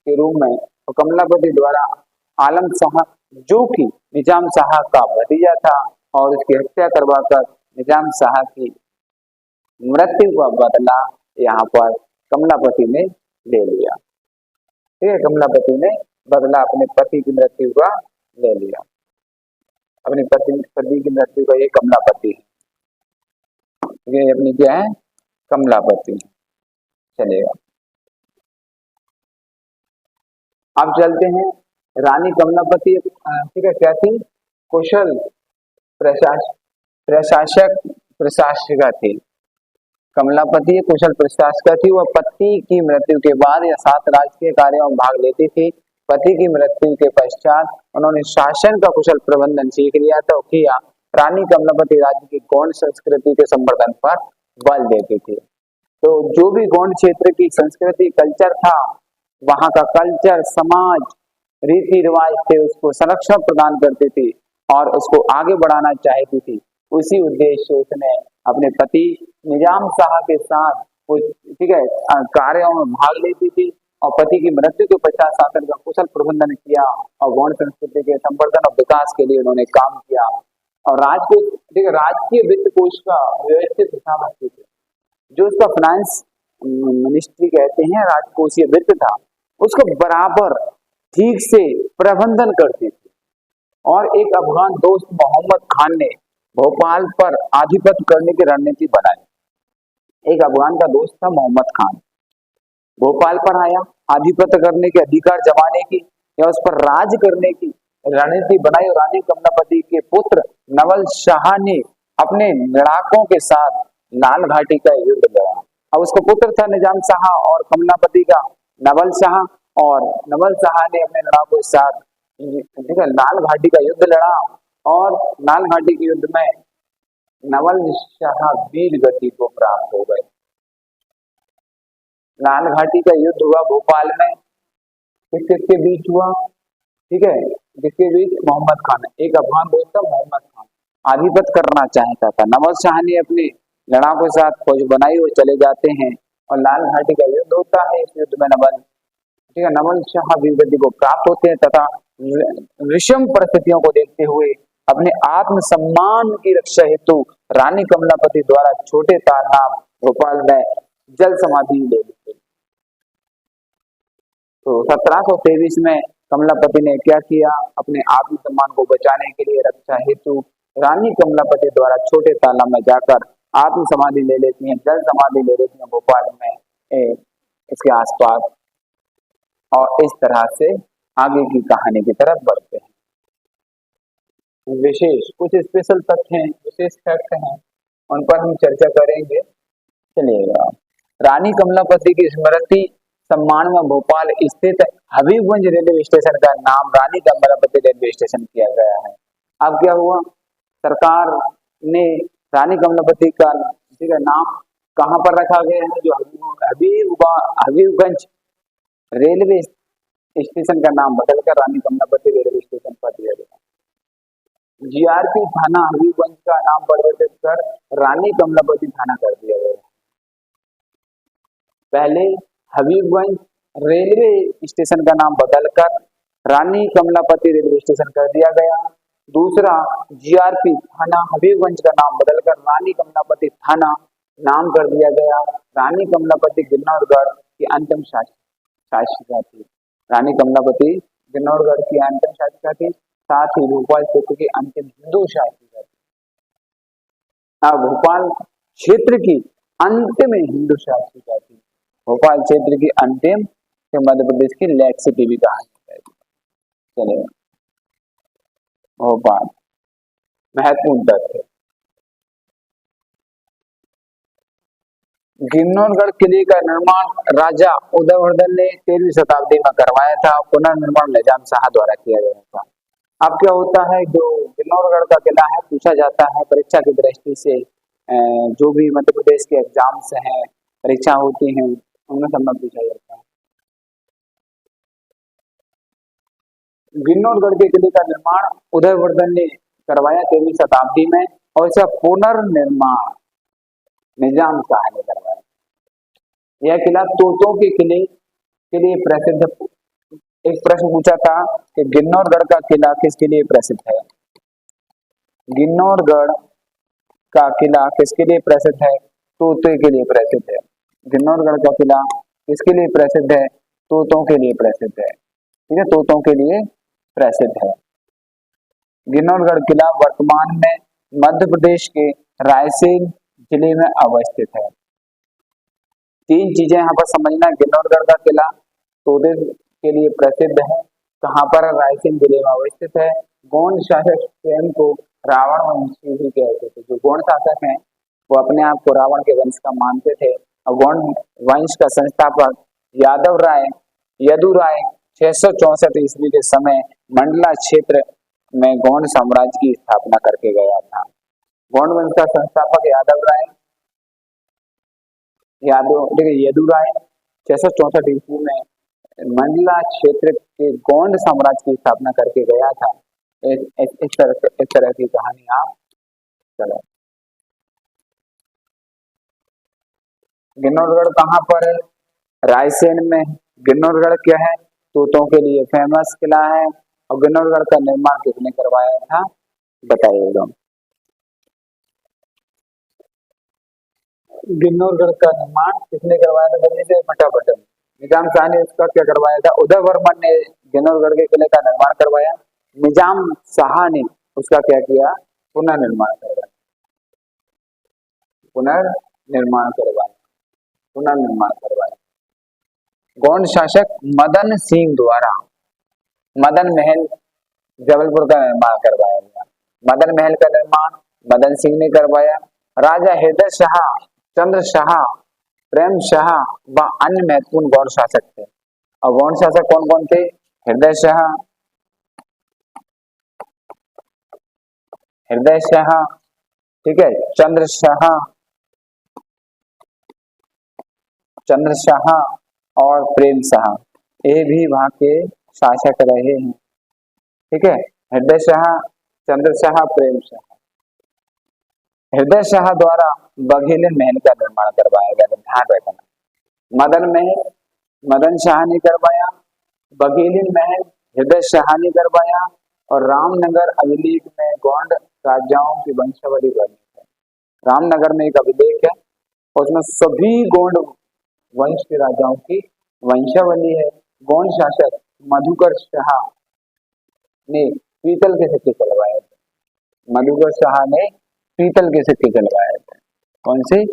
Speaker 1: के रूप में। और कमलापति द्वारा आलम शाह, जो कि निजाम शाह का भतीजा था, और उसकी हत्या करवाकर निजाम शाह की मृत्यु का बदला यहाँ पर कमलापति ने ले लिया। ठीक है, कमलापति ने बदला अपने पति की मृत्यु का ले लिया। अपने पति की मृत्यु का ये कमलापति है। ये अपनी क्या है? कमलापति। चलेगा, अब चलते हैं। रानी कमलापति, ठीक है, क्या थी? कुशल प्रशासक प्रशासिका थी। कमलापति एक कुशल प्रशासिका थी। वह पति की मृत्यु के बाद या 7 राजकीय कार्यों में भाग लेती थी। पति की मृत्यु के पश्चात उन्होंने शासन का कुशल प्रबंधन सीख लिया था किया। रानी कमलापति राज्य की गौड़ संस्कृति के संवर्धन पर बल देती थी। तो जो भी गौड़ क्षेत्र की संस्कृति कल्चर था, वहां का कल्चर, समाज, रीति रिवाज थे, उसको संरक्षण प्रदान करती थी और उसको आगे बढ़ाना चाहती थी। उसी उद्देश्य से उसने अपने पति निजाम शाह के साथ ठीक है कार्यों में भाग लेती थी और पति की मृत्यु के पश्चात शासन का कुशल प्रबंधन किया और गौड़ संस्कृति के संवर्धन और विकास के लिए उन्होंने काम किया। और राजकोष, ठीक है, राजकीय वित्त कोष का व्यवस्थित हिसाब रखते थे। जो उसका फाइनेंस मिनिस्ट्री कहते हैं, राजकोषीय वित्त था, उसको बराबर ठीक से प्रबंधन करती थी। और एक अफगान दोस्त मोहम्मद खान ने भोपाल पर आधिपत्य करने की रणनीति बनाई। एक अफगान का दोस्त था मोहम्मद खान, भोपाल पर आया, आधिपत्य करने के, अधिकार जमाने की या उस पर राज करने की रणनीति बनाई। और रानी कमलापति के पुत्र नवल शाह ने अपने लड़ाकों के साथ लाल घाटी का युद्ध लड़ा। अब उसका पुत्र था निजाम शाह और कमलापति का नवल शाह, और नवल शाह ने अपने लड़ाकों के साथ ठीक है लाल घाटी का युद्ध लड़ा। और लाल घाटी के युद्ध में नवल शाह वीर गति को प्राप्त हो गए। लाल घाटी का युद्ध हुआ भोपाल में, किसके बीच हुआ, ठीक है, जिसके बीच मोहम्मद खान, एक अफगान दोस्त था मोहम्मद खान, आधिपत्य करना चाहता था। नवल शाह ने अपने लड़ाकों के साथ फौज बनाई और चले जाते हैं और लाल घाटी का युद्ध होता है। इस युद्ध में नवल शाह वीरगति को प्राप्त होते हैं तथा विषम परिस्थितियों को देखते हुए अपने आत्मसम्मान की रक्षा हेतु रानी कमलापति द्वारा छोटे तालाब भोपाल में जल समाधि ले ली। तो 1723 में कमलापति ने क्या किया, अपने आत्मसम्मान को बचाने के लिए रक्षा हेतु रानी कमलापति द्वारा छोटे तालाब में जाकर आत्म समाधि ले लेती हैं, जल समाधि ले लेती हैं भोपाल में इसके आसपास। और इस तरह से आगे की कहानी की तरफ बढ़ते हैं। विशेष कुछ स्पेशल तथ्य हैं, विशेष फैक्ट हैं, उन पर हम चर्चा करेंगे। चलिएगा, रानी कमलापति की स्मृति सम्मान में भोपाल स्थित हबीबगंज रेलवे स्टेशन का नाम रानी कमलापति रेलवे स्टेशन किया गया है। अब क्या हुआ, सरकार ने रानी कमलापति का नाम कहां पर रखा गया है, जो हबीबगंज रेलवे स्टेशन का नाम बदलकर रानी कमलापति रेलवे स्टेशन पर दिया गया। जीआरपी थाना हबीबगंज का नाम परिवर्तित कर रानी कमलापति थाना कर दिया गया। पहले हबीबगंज रेलवे स्टेशन का नाम बदलकर रानी कमलापति रेलवे स्टेशन कर दिया गया। दूसरा, जीआरपी थाना हबीबगंज का नाम बदलकर रानी कमलापति थाना नाम कर दिया गया। रानी कमलापति गिन्नौरगढ़ की अंतिम शासिका थी। रानी कमलापति गिन्नौरगढ़ की अंतिम शासिका थी, साथ ही भोपाल क्षेत्र की अंतिम हिंदू शासिका थी। भोपाल क्षेत्र की अंतिम हिंदू शासिका थी। भोपाल क्षेत्र की अंतिम, मध्य प्रदेश की लेक सिटी भी कहा जाता है। चलिए, भोपाल महत्वपूर्ण तथ्य, गिन्नौरगढ़ किले का निर्माण राजा उदयवर्धन ने 13वीं शताब्दी में करवाया था। पुनर्निर्माण निजाम शाह द्वारा किया गया था। अब क्या होता है, जो गिन्नौरगढ़ का किला है, पूछा जाता है परीक्षा की दृष्टि से, जो भी मध्य प्रदेश के एग्जाम्स हैं, परीक्षा होती हैं, उनमें सब में पूछा जाता है। गिन्नौरगढ़ के किले का निर्माण उदयवर्धन ने करवाया 13वीं शताब्दी में, और इसका पुनर्निर्माण निजाम शाह ने करवाया। यह किला तोतों के किले के लिए प्रसिद्ध। एक प्रश्न पूछा था कि गिन्नौरगढ़ का किला किसके लिए प्रसिद्ध है। गिन्नौरगढ़ का किला किसके लिए प्रसिद्ध है, तोते के लिए प्रसिद्ध है। गिन्नौरगढ़ का किला किसके लिए प्रसिद्ध है, तोतों के लिए प्रसिद्ध है। ठीक है, तोतों के लिए प्रसिद्ध है। गिन्नौरगढ़ किला वर्तमान में मध्य प्रदेश के रायसेन जिले में अवस्थित है। 3 चीजें यहाँ पर समझना। गिन्नौरगढ़ का किला तोते के लिए प्रसिद्ध है, कहाँ पर, रायसेन जिले में अवस्थित है। गौड़ शासक स्वयं को रावण वंशी भी कहते थे। जो गौड़ शासक हैं वो अपने आप को रावण के वंश का मानते थे। और गौड़ वंश का संस्थापक यादव राय यदुराय 664 ईस्वी के समय मंडला क्षेत्र में गौड़ साम्राज्य की स्थापना करके गया था। गौड़ वंश का संस्थापक देखिए यदुराय 664 ईस्वी में मंडला क्षेत्र के गौड़ साम्राज्य की स्थापना करके गया था। इस तरह की कहानी आप चलो। गिन्नौरगढ़ कहाँ पर है? रायसेन में। गिन्नौरगढ़ क्या है? तोतों के लिए फेमस किला है। और गिन्नौरगढ़ का निर्माण किसने करवाया था बताइएगा। गिन्नौरगढ़ का निर्माण किसने करवाया था? जल्दी से फटाफट। निजाम शाह ने उसका क्या करवाया था? उदय वर्मन ने गिन्नौरगढ़ के किले का निर्माण करवाया। निजाम शाह ने उसका क्या किया? पुनर्निर्माण करवाया। पुनर्निर्माण करवाया। पुनर्निर्माण करवाया। गौड़ शासक मदन सिंह द्वारा मदन महल जबलपुर का निर्माण करवाया गया। मदन महल का निर्माण मदन सिंह ने करवाया। राजा हृदय शाह, चंद्र शाह, प्रेम शाह व अन्य महत्वपूर्ण गौड़ शासक थे। और गौड़ शासक कौन कौन थे? हृदय शाह, ठीक है, चंद्र शाह और प्रेम शाह, ये भी वहां के शासक रहे हैं। ठीक है, हृदय शाह, चंद्र शाह, प्रेम शाह। हृदय शाह द्वारा बघेले महल का निर्माण करवाया गया। ध्यान रखना, मदन महल मदन शाह ने करवाया, बघेली महल हृदय शाह ने करवाया, और रामनगर अभिलेख में गौड़ राजाओं की वंशावली वर्णित है। रामनगर में एक अभिलेख है, उसमें सभी गौड़ वंश के राजाओं की वंशावली है। गौड़ शासक मधुकर शाह ने पीतल के सिक्के चलवाए थे। मधुकर शाह ने पीतल के सिक्के चलवाए थे। कौन से?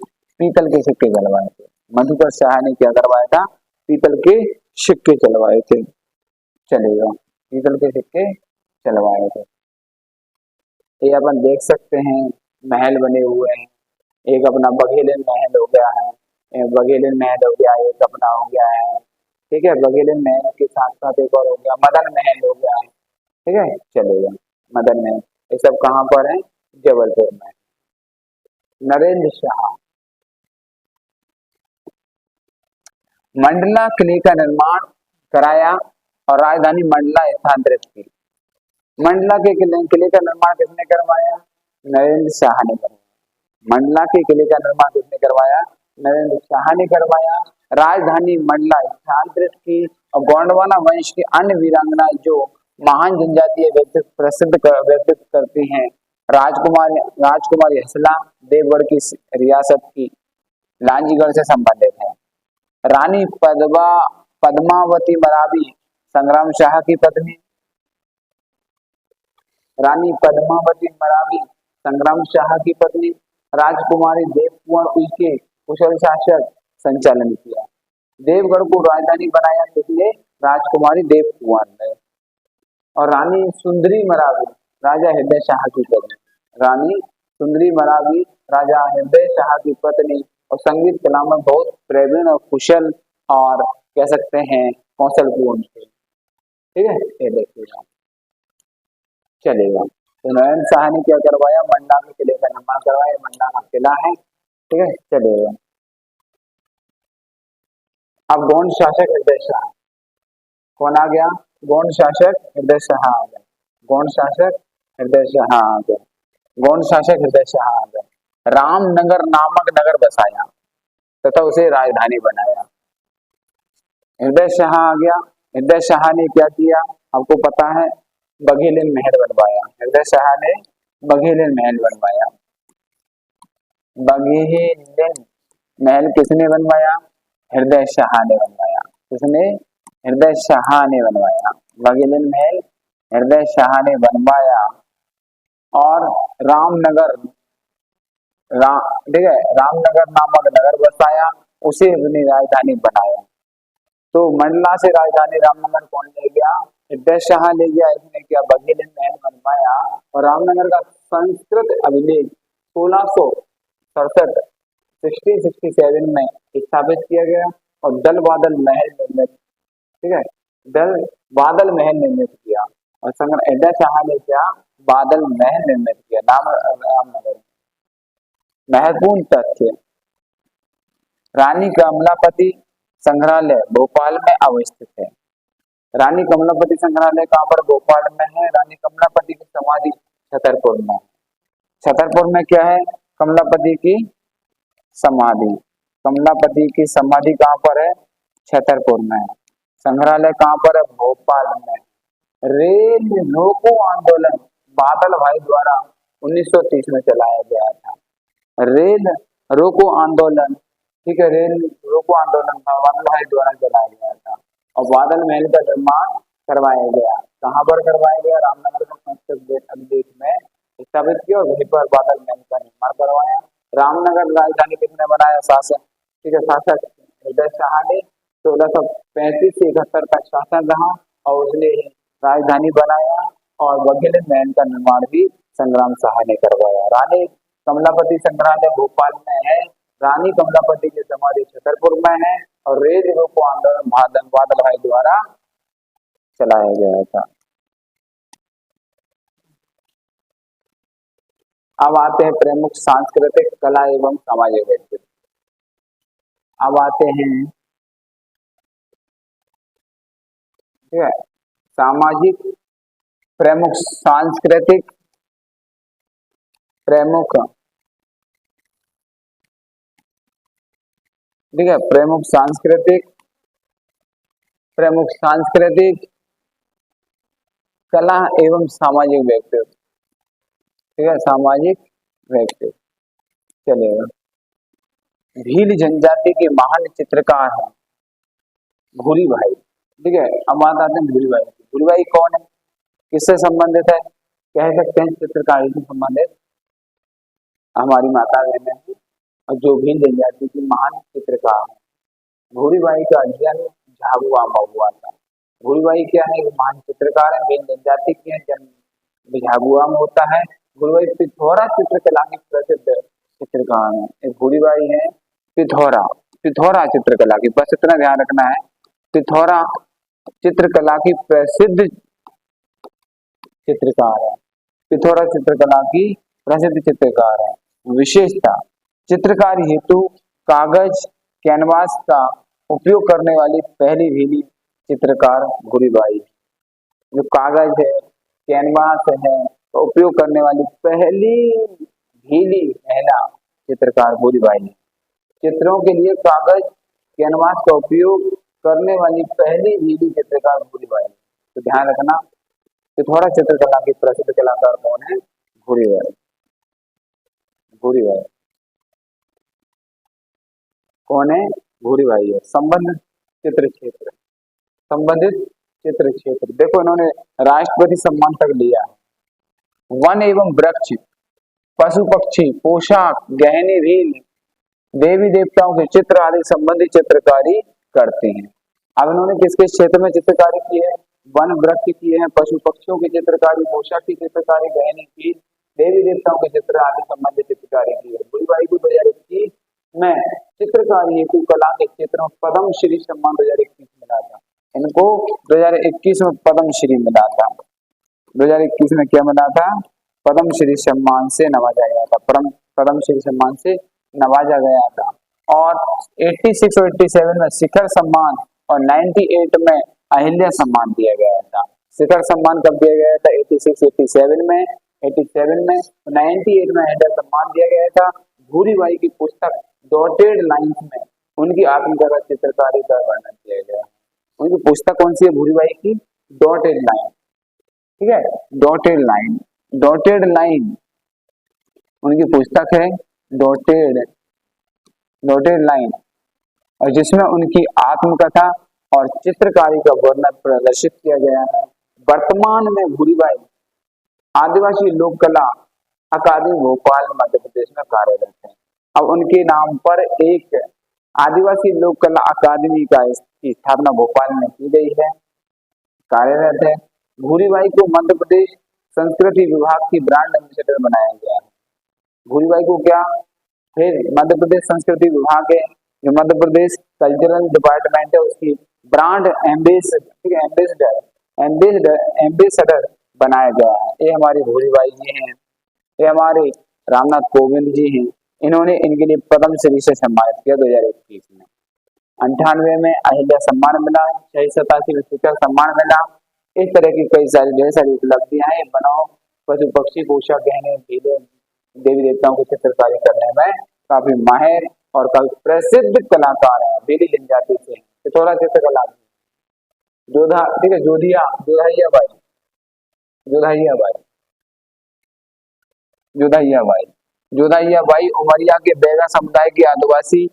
Speaker 1: पीतल के सिक्के चलवाए थे। मधुकर शाह ने क्या करवाया था? पीतल के सिक्के चलवाए थे। चलेगा, पीतल के सिक्के चलवाए थे। ये अपन देख सकते हैं, महल बने हुए हैं। एक अपना बघेलिन महल हो गया है, बघेलिन महल हो गया, एक अपना हो गया है। ठीक है, बघेलिन महल के साथ साथ एक और हो गया मदन महल हो गया है। ठीक है, चलेगा, मदन महल। ये सब कहाँ पर है? जबलपुर में। नरेंद्र शाह मंडला किले का निर्माण कराया और राजधानी मंडला स्थानांतरित की। मंडला के किले का निर्माण किसने करवाया? नरेंद्र शाह ने करवाया। मंडला के किले का निर्माण किसने करवाया? नरेंद्र शाह ने करवाया। राजधानी मंडला स्थानांतरित की। और गोंडवाना वंश की अन्य वीरांगना जो महान जनजातीय व्यक्तित्व करती हैं, राजकुमारी हसला देवगढ़ की रियासत की लांजीगढ़ से संबंधित है। रानी पद्मावती मरावी संग्राम शाह की पत्नी। रानी पद्मावती मरावी संग्राम शाह की पत्नी। राजकुमारी देवकुंवर उइके कुशल शासक संचालन किया। देवगढ़ को राजधानी बनाया किसने? राजकुमारी देवकुंवर ने। और रानी सुंदरी मरावी राजा हृदय शाह की पत्नी। रानी सुंदरी मरावी राजा हृदय शाह की पत्नी, और संगीत कला में बहुत प्रवीण और कुशल और कह सकते हैं कौशलपूर्ण थे। ठीक है, ये देखिएगा, चलेगा। तो नरेंद्र शाह ने क्या करवाया? मंडला के किले का निर्माण करवाया। मंडला का किला है। ठीक है, चलेगा। अब गौड़ शासक हृदय शाह कौन आ गया? गौड़ शासक हृदय शाह आ गया। गौड़ शासक हृदय शाह आ गया। गौड़ शासक हृदय शाह आ गया। रामनगर नामक नगर बसाया तथा उसे राजधानी बनाया। हृदय शाह आ गया। हृदय शाह ने क्या किया? आपको पता है, बघेलिन महल बनवाया। हृदय शाह ने बघेलिन महल बनवाया। बघेलिन महल किसने बनवाया? हृदय शाह ने बनवाया। किसने? हृदय शाह ने बनवाया। बघेलिन महल हृदय शाह ने बनवाया। और रामनगर ठीक है, रामनगर नामक नगर बसाया, उसे अपनी राजधानी बनाया। तो मंडला से राजधानी रामनगर कौन ले गया? हृदय शाह ले गया। इसने क्या? बघेलिन महल बनवाया और रामनगर का संस्कृत अभिलेख 1667 1667 में स्थापित किया गया और दल बादल महल निर्मित, ठीक है, दल बादल महल निर्मित किया और संग्राम एडा शाह ने क्या बादल महल निर्मित किया रामनगर। महत्वपूर्ण तथ्य, रानी कमलापति संग्रहालय भोपाल में अवस्थित है। रानी कमलापति संग्रहालय कहाँ पर? भोपाल में है। रानी कमलापति की समाधि छतरपुर में। छतरपुर में क्या है? कमलापति की समाधि। कमलापति की समाधि कहाँ पर है? छतरपुर में। संग्रहालय कहाँ पर है? भोपाल में। रेल रोको आंदोलन बादल भाई द्वारा 1930 में चलाया गया था। रेल रोको आंदोलन, ठीक है, रेल रोको आंदोलन बादल भाई द्वारा चलाया गया था और बादल महल का निर्माण करवाया गया। कहाँ पर करवाया गया? रामनगर का संस्कृत अभिलेख में स्थापित किया और वहीं पर बादल महल का निर्माण करवाया। रामनगर राजधानी किसने बनाया? शासक, ठीक है, शासक एडा शाह ने 1635 से 71 तक शासन रहा और उसने राजधानी बनाया और वकील महल का निर्माण भी संग्राम शाह ने करवाया। रानी कमलापति संग्रहालय भोपाल में है। रानी कमलापति की समाधि छतरपुर में है और रेल रोको आंदोलन बादल भाई द्वारा चलाया गया था। अब आते हैं प्रमुख सांस्कृतिक कला एवं सामाजिक व्यक्तित्व। अब आते हैं, ठीक है, सामाजिक प्रमुख सांस्कृतिक प्रमुख, ठीक है, प्रमुख सांस्कृतिक कला एवं सामाजिक व्यक्तित्व, ठीक है, सामाजिक व्यक्तित्व चलेगा। भील जनजाति के महान चित्रकार हैं भूरी भाई, ठीक है। अब बात आते हैं भूरी भाई। भूरी भाई कौन है? किससे संबंधित है? कह सकते हैं चित्रकारी से संबंधित हमारी माता बहन है और जो भील जनजाति की महान चित्रकार है। भूरी भाई का जन्म झाबुआ में हुआ था। भूरी भाई क्या है? महान चित्रकार है, भील जनजाति की है, जन्म झाबुआ में होता है। भूरी भाई पिथौरा चित्रकला की प्रसिद्ध चित्रकार है। भूरी भाई है पिथौरा चित्रकला की, बस इतना ध्यान रखना है, पिथौरा चित्रकला की प्रसिद्ध चित्रकार है। पिथौरा चित्रकला की प्रसिद्ध चित्रकार है। विशेषता, चित्रकारी हेतु कागज कैनवास का उपयोग करने वाली पहली भीली चित्रकार भूरी बाई। जो कागज है, कैनवास है, तो उपयोग करने वाली पहली भीली महिला चित्रकार भूरी बाई है। चित्रों के लिए कागज कैनवास का उपयोग करने वाली पहली भीली चित्रकार भूरी बाई। तो ध्यान रखना, पिथौरा चित्रकला की प्रसिद्ध कलाकार कौन है? भूरी बाई। भूरी बाई कौन है? भूरी बाई है। संबंधित चित्र क्षेत्र, संबंधित चित्र क्षेत्र देखो, इन्होंने राष्ट्रपति सम्मान तक लिया। वन एवं वृक्ष, पशु पक्षी, पोशाक, गहने, भील, देवी देवताओं के चित्र आदि संबंधित चित्रकारी करते हैं। अब इन्होंने किसके क्षेत्र में चित्रकारी की है? वन वृक्ष की है, पशु पक्षियों की चित्रकारी, पोशाक की चित्रकारी, गहने की, देवी देवताओं के चित्र आदि संबंधित चित्रकारी की है। भूरी बाई को 2021 में चित्रकारी हेतु कला के क्षेत्र में पद्म श्री सम्मान 2021 मिला था। इनको 2021 में पद्म श्री मिला था। 2021 में क्या मिला था? पद्म श्री सम्मान से नवाजा गया था। पद्म श्री सम्मान से नवाजा गया था। और 86 और 87 में शिखर सम्मान और 98 में अहिल्या सम्मान दिया गया था। शिखर सम्मान कब दिया गया था? 86 87 में, 87 में, 98 में अहिल्या सम्मान दिया गया था। भूरी बाई की पुस्तक डॉटेड लाइन्स में उनकी आत्मकथा चित्रकारी का वर्णन किया गया। उनकी पुस्तक कौन सी है? भूरी बाई की डॉटेड लाइन, ठीक है, डॉटेड लाइन उनकी पुस्तक है, डॉटेड लाइन, और जिसमें उनकी आत्मकथा और चित्रकारी का वर्णन प्रदर्शित किया गया है। वर्तमान में भूरी बाई आदिवासी लोक कला अकादमी भोपाल मध्य प्रदेश में कार्यरत है। अब उनके नाम पर एक आदिवासी लोक कला अकादमी की स्थापना भोपाल में की गई है, कार्यरत है। भूरी बाई को मध्य प्रदेश संस्कृति विभाग की ब्रांड एम्बेसडर बनाया गया है। भूरी बाई को क्या, फिर मध्य प्रदेश संस्कृति विभाग है, जो मध्य प्रदेश कल्चरल डिपार्टमेंट है, उसकी ब्रांड एम्बेसडर, ठीक है, एम्बेसडर एम्बेसडर एम्बेसडर बनाया गया है। ये हमारी भूरी बाई जी हैं, ये हमारे रामनाथ कोविंद जी हैं। इन्होंने इनके लिए पद्म श्री से सम्मानित किया 2021 में। 98 में अहिल्या सम्मान मिला, 87 में शिखर सम्मान मिला। इस तरह की कई सारी ढेर सारी उपलब्धियां हैं। बनाओ पशु पक्षी पोषक गहने देवी देवताओं की चित्रकारी करने में काफी माहिर और काफी प्रसिद्ध कलाकार है। बेली जनजाति से थोड़ा चित्रकला जोधा, ठीक है, जोधाइया बाई जोधाइया बाई जोधाइया बाई जोधाइया बाई उमरिया के बैगा समुदाय के आदिवासी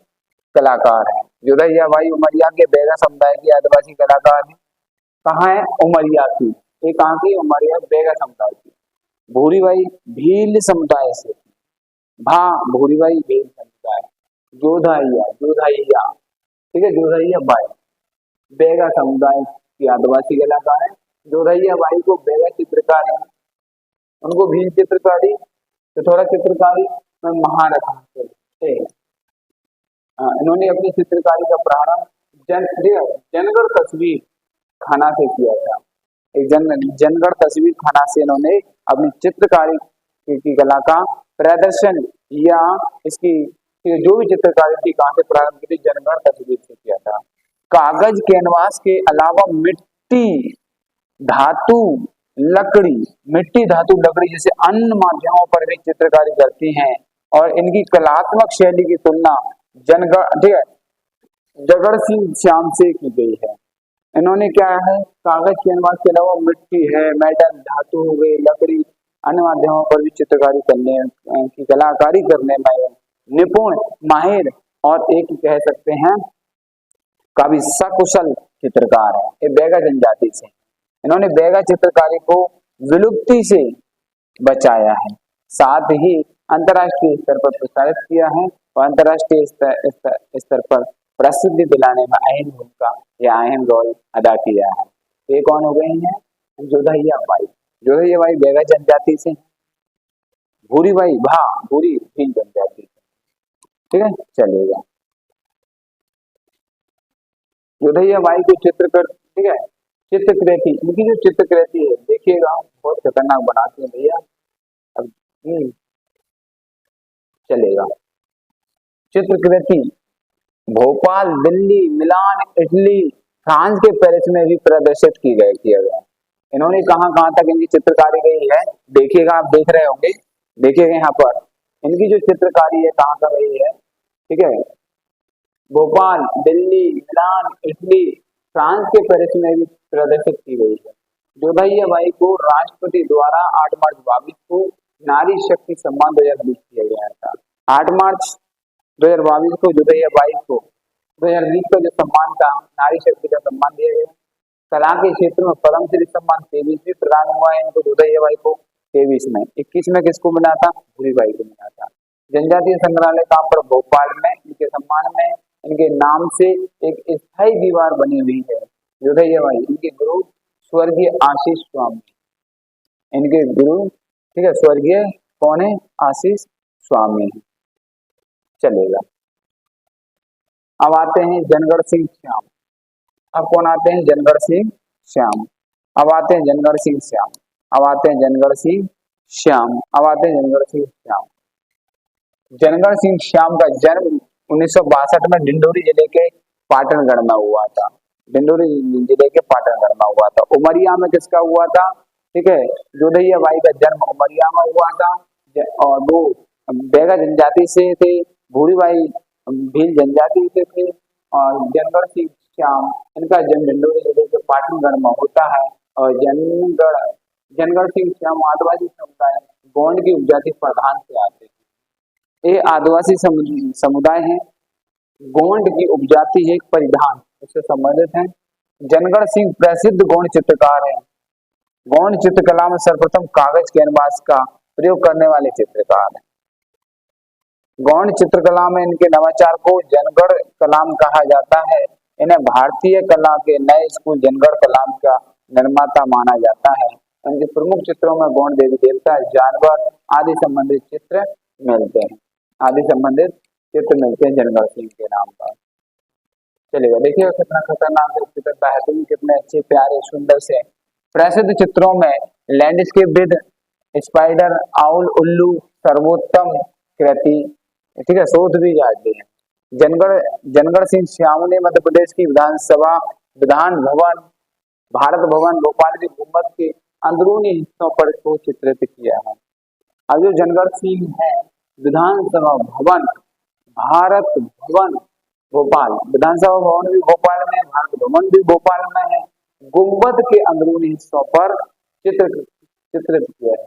Speaker 1: कलाकार हैं। जोधाइया बाई उमरिया के बैगा समुदाय की आदिवासी कलाकार हैं। कहाँ है, उमरिया की, ये कहाँ की, उमरिया बैगा समुदाय की। भूरी बाई भील समुदाय से, भूरी बाई भील समुदाय। जोधाइया, ठीक है, जोधाइया बाई बैगा समुदाय की आदिवासी कलाकार है। जोधाइया बाई को बैगा चित्रकारी, उनको भील चित्रकारी, तो थोड़ा चित्रकारी में महारथ हासिल है। इन्होंने अपनी चित्रकारी का प्रारंभ जनगढ़ तस्वीर खाना से किया था। एक जनगढ़ तस्वीर खाना से इन्होंने अपनी चित्रकारी की कला का प्रदर्शन या इसकी जो भी चित्रकारी थी कहाँ से प्रारंभ की थी, जनगढ़ तस्वीर से किया था। कागज कैनवास के अलावा मिट्टी धातु लकड़ी, मिट्टी धातु लकड़ी जैसे अन्य माध्यमों पर भी चित्रकारी करती हैं और इनकी कलात्मक शैली की तुलना जगड़ सिंह श्याम से की गई है। इन्होंने क्या है, कागज कैनवास के अलावा मिट्टी है, मेटल धातु हो गई, लकड़ी, अन्य माध्यमों पर भी चित्रकारी करने की कलाकारी करने में निपुण, माहिर और एक कह सकते हैं काफी सकुशल चित्रकार है। ये बैगा जनजाति से, इन्होंने बैगा चित्रकारी को विलुप्ति से बचाया है, साथ ही अंतर्राष्ट्रीय स्तर पर प्रसारित किया है और अंतर्राष्ट्रीय स्तर पर प्रसिद्धि दिलाने में अहम भूमिका या अहम रोल अदा किया है। ये कौन हो गए हैं, जोधाइया बाई। जोधाइया बाई बैगा जनजाति से, भूरी बाई भूरी भील जनजाति से, ठीक है, चलेगा। जोधाइया बाई को चित्रकर, ठीक है, चित्रकृति, इनकी जो चित्रकृति है देखिएगा बहुत खतरनाक बनाते हैं भैया। अब चलेगा। चित्रकृति भोपाल, दिल्ली, मिलान, इटली, फ्रांस के पेरिस में भी प्रदर्शित किया गया। इन्होंने कहाँ कहाँ तक इनकी चित्रकारी गई है देखिएगा, आप देख रहे होंगे, देखिएगा यहाँ पर इनकी जो चित्रकारी है कहाँ का गई है, ठीक है, भोपाल, दिल्ली, मिलान, इटली, फ्रांस के पेरिस में भी प्रदर्शित की गई है। जोधाइया बाई को राष्ट्रपति द्वारा 8 मार्च 2022 को नारी शक्ति सम्मान 2020 दिया गया था। 8 मार्च 2022 को जोधाइया बाई को 2020 का जो सम्मान था, नारी शक्ति का सम्मान दिया गया। कला के क्षेत्र में पद्म श्री सम्मान 23 भी प्रदान हुआ है इनको, जोधाइया बाई को 23 में। 21 में किसको मिला था, भूरी बाई को मिला था। जनजातीय संग्रहालय कहाँ पर, भोपाल में, इनके सम्मान में इनके नाम से एक स्थायी दीवार बनी हुई है। जोधाइया बाई, इनके गुरु स्वर्गीय आशीष स्वामी, इनके गुरु, ठीक है, स्वर्गीय कौन है, आशीष स्वामी। चलेगा। अब आते हैं जनगढ़ सिंह श्याम। अब कौन आते हैं, जनगढ़ सिंह श्याम। अब आते हैं जनगढ़ सिंह श्याम। अब आते हैं जनगढ़ सिंह श्याम। अब आते हैं जनगढ़ सिंह श्याम। जनगढ़ सिंह श्याम का जन्म 1962 में डिंडोरी जिले के पाटनगढ़ में हुआ था। डिंडोरी जिले के पाटनगढ़ में हुआ था। उमरिया में किसका हुआ था, ठीक है, जोधाइया बाई का जन्म उमरिया में हुआ था और वो बैगा जनजाति से थे, भूरी बाई भील जनजाति से थे और जनगढ़ सिंह श्याम इनका जन्म डिंडोरी जिले के पाटनगढ़ में होता है। और जनगढ़ सिंह श्याम आदिवासी समुदाय गोंड की उपजाति प्रधान से आते हैं। ये आदिवासी समुदाय है, गोंड की उपजाति एक परिधान उससे संबंधित है। जनगढ़ सिंह प्रसिद्ध गोंड चित्रकार हैं। गोंड चित्रकला में सर्वप्रथम कागज कैनवास का प्रयोग करने वाले चित्रकार हैं। गौड़ चित्रकला में इनके नवाचार को जनगढ़ कलाम कहा जाता है। इन्हें भारतीय कला के नए स्कूल जनगढ़ कलाम का निर्माता माना जाता है। उनके प्रमुख चित्रों में गौड़ देवी देवता, जानवर आदि संबंधित चित्र मिलते हैं, आदि संबंधित चित्र मिलते हैं जनगण सिंह के नाम पर। चलेगा, देखिए कितना खतरनाक चित्र, बेहतरीन, कितने अच्छे प्यारे सुंदर से प्रसिद्ध चित्रों में लैंडस्केप विद स्पाइडर, आउल, उल्लू, सर्वोत्तम कृति, ठीक है, शोध भी जाती है। जनगण जनगण सिंह श्याम ने मध्य प्रदेश की विधानसभा, विधान भवन, भारत भवन, भोपाल के गुम्बद के अंदरूनी हिस्सों पर इसको चित्रित किया है। अब जो जनगण सिंह है, विधानसभा भवन, भारत भवन भोपाल, विधानसभा भवन भी भोपाल में, भारत भवन भी भोपाल में है, गुम्बद के अंदरूनी हिस्सों पर चित्रित किया है।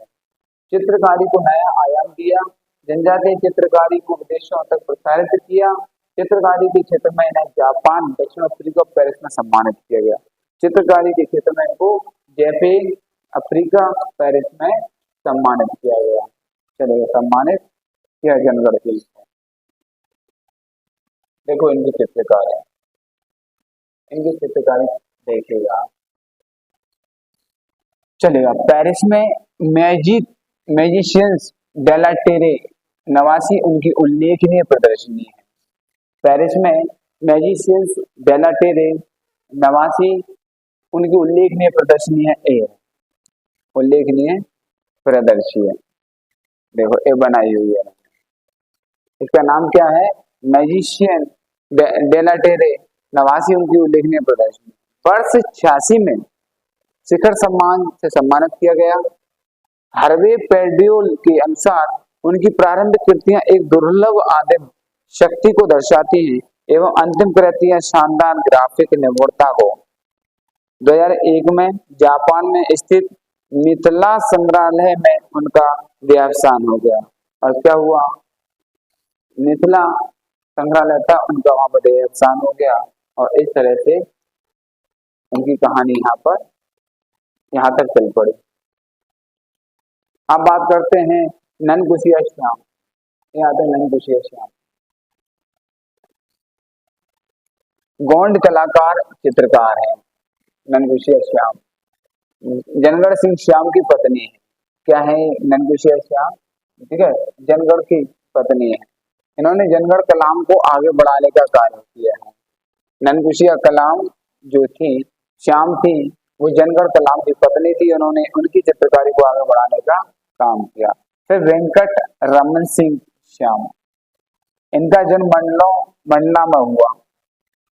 Speaker 1: चित्रकारी को नया आयाम दिया, जनजातीय चित्रकारी को विदेशों तक प्रसारित किया। चित्रकारी के क्षेत्र में इन्हें जापान, दक्षिण अफ्रीका, पेरिस में सम्मानित किया गया। चित्रकारी के क्षेत्र में इनको जापान, अफ्रीका, पेरिस में सम्मानित किया गया। चलिए, सम्मानित किया जनगण सिंह। देखो इनकी चित्रकारी, इनकी चित्रकारी देखिएगा। चलेगा, पेरिस में मैजिशियंस डेलाटेरे नवासी उनकी उल्लेखनीय प्रदर्शनी है। पेरिस में मैजिशियंस डेलाटेरे नवासी उनकी उल्लेखनीय प्रदर्शनी है। ए उल्लेखनीय प्रदर्शनी है, देखो ए बनाई हुई है। इसका नाम क्या है? मैजिशियन डेलाटेरे नवासी उनकी उल्लेखनीय प्रदर्शनी। वर्ष 86 में शिखर सम्मान से सम्मानित किया गया। हर्वे पेड्रियोल के अनुसार उनकी प्रारंभिक कृतियां एक दुर्लभ आदिम शक्ति को दर्शाती हैं एवं अंतिम कृतियां शानदार ग्राफिक निपुणता को। 2001 में जापान में स्थित मिथिला संग्रहालय में उनका देहावसान हो गया। और क्या हुआ? मिथिला संग्रहालय था उनका, वहां पर देहावसान हो गया। और इस तरह से उनकी कहानी यहाँ तक चल पड़ी। अब बात करते हैं ननकुशिया श्याम। ये आते हैं ननकुशिया श्याम, गोंड कलाकार चित्रकार है। ननकुशिया श्याम जनगण सिंह श्याम की पत्नी है। क्या है ननकुशिया श्याम? ठीक है, जनगण की पत्नी है। इन्होंने जनगण कलाम को आगे बढ़ाने का कार्य किया है। ननकुशिया कलाम जो थी, श्याम थी, वो जनगण कलाम की पत्नी थी। उन्होंने उनकी चित्रकारी को आगे बढ़ाने का काम किया। फिर वेंकट रमन सिंह श्याम, इनका जन्म मंडला में हुआ।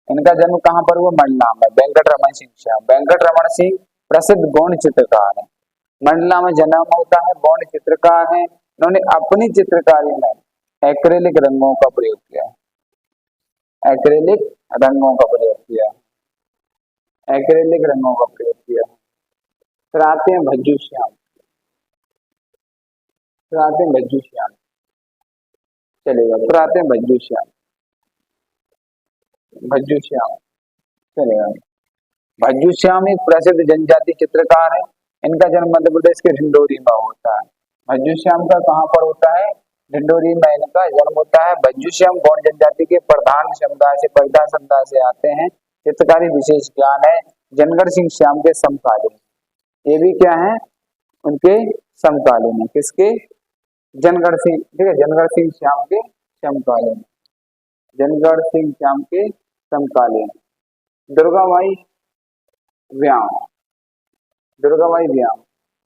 Speaker 1: इनका जन्म कहाँ पर हुआ? मंडला में। वेंकट रमन सिंह श्याम, वेंकट रमन सिंह प्रसिद्ध गौड़ चित्रकार है। मंडला में जन्म होता है, गौड़ चित्रकार है। इन्होंने अपनी चित्रकारी में एक्रेलिक रंगों का प्रयोग किया है। एक्रेलिक रंगों का प्रयोग किया है। एक्रेलिक रंगों का प्रयोग किया है। फिर आते हैं भज्जू श्याम। फिर आते हैं भज्जू श्याम, चलेगा। फिर आते हैं भज्जू श्याम, भज्जू श्याम, चलेगा। भज्जू श्याम एक प्रसिद्ध जनजाति चित्रकार है। इनका जन्म मध्य प्रदेश के ढिंडोरी में होता है। भज्जू श्याम का कहाँ पर होता है? ढिंडोरी में इनका जन्म होता है। भज्जू श्याम गौड़ जनजाति के प्रधान समुदाय से आते हैं। चित्रकारी विशेष ज्ञान है। जनगण सिंह श्याम के समकालीन, ये भी क्या है? उनके समकालीन है। किसके? जनगण सिंह, ठीक है, जनगण सिंह श्याम के समकालीन, जनगण सिंह श्याम के समकालीन। दुर्गाबाई व्याम, दुर्गाबाई व्याम,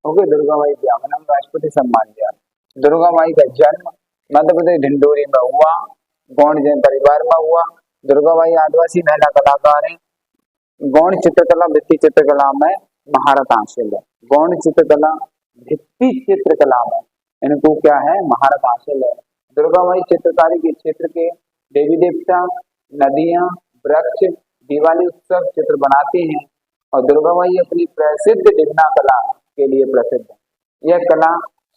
Speaker 1: ओके, दुर्गाबाई व्याम ने राष्ट्रपति सम्मान दिया। दुर्गाबाई का जन्म मध्य प्रदेश ढिंडोरी में हुआ, गौड़ जैन परिवार में हुआ। दुर्गाबाई आदिवासी महिला कलाकार है। गौड़ चित्रकला, भित्ति चित्रकला में महारत हासिल है। गौड़ चित्रकला, भित्ति चित्रकला में इनको क्या है? महारत हासिल है। दुर्गाबाई चित्रकारी के क्षेत्र के देवी देवता, नदियां, वृक्ष, दिवाली उत्सव चित्र बनाती हैं। और दुर्गाबाई अपनी प्रसिद्ध डिघना कला के लिए प्रसिद्ध है। यह कला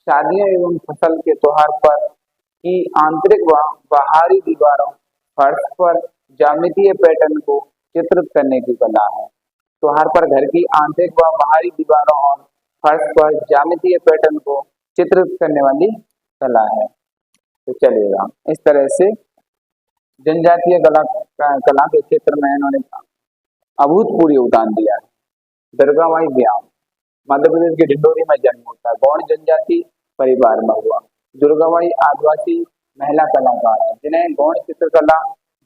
Speaker 1: शादियों एवं फसल के त्योहार पर की आंतरिक व बाहरी दीवारों, फर्श पर ज्यामितीय पैटर्न को चित्रित करने की कला है। त्योहार पर घर की आंतरिक व बाहरी दीवारों और फर्श पर ज्यामितीय पैटर्न को चित्रित करने वाली कला है। तो चलेगा, इस तरह से जनजातीय कला के क्षेत्र में इन्होंने अभूतपूर्व योगदान दिया है। दुर्गाबाई व्याम, मध्य प्रदेश के डिंडोरी में जन्म होता है। गौड़ जनजाति परिवार में हुआ। दुर्गाबाई आदिवासी महिला कलाकार है जिन्हें गौड़ चित्रकला,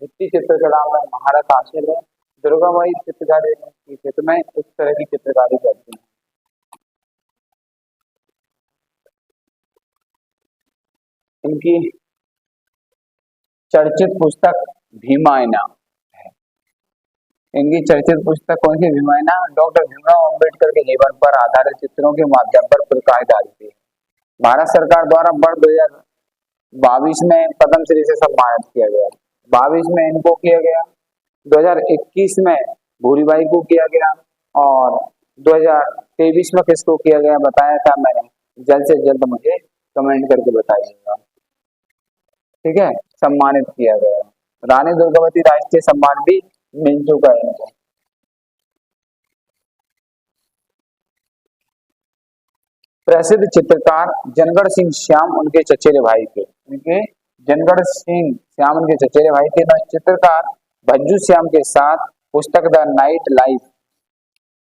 Speaker 1: भित्ति चित्रकला में महारत हासिल है। दुर्गाबाई चित्रकारी की क्षेत्र में इस तरह की चित्रकारी करती है। इनकी चर्चित पुस्तक भीमायना है। इनकी चर्चित पुस्तक कौन सी? भीमायना डॉक्टर भीमराव अंबेडकर के जीवन पर आधारित चित्रों के माध्यम पर प्रकाश डालती है। भारत सरकार द्वारा वर्ष 2022 में पद्मश्री से सम्मानित किया गया। 22 में इनको किया गया, 2021 में भूरीबाई को किया गया और 2023 में किसको किया गया बताया था मैंने। जल्द से जल्द मुझे कमेंट करके बताइएगा। ठीक है, सम्मानित किया गया। रानी दुर्गावती राष्ट्रीय सम्मान भी मिल चुका है इनको। प्रसिद्ध चित्रकार जनगढ़ सिंह श्याम उनके चचेरे भाई थे। उनके जनगढ़ सिंह श्याम उनके चचेरे भाई थे। चित्रकार भज्जू श्याम के साथ पुस्तक the night life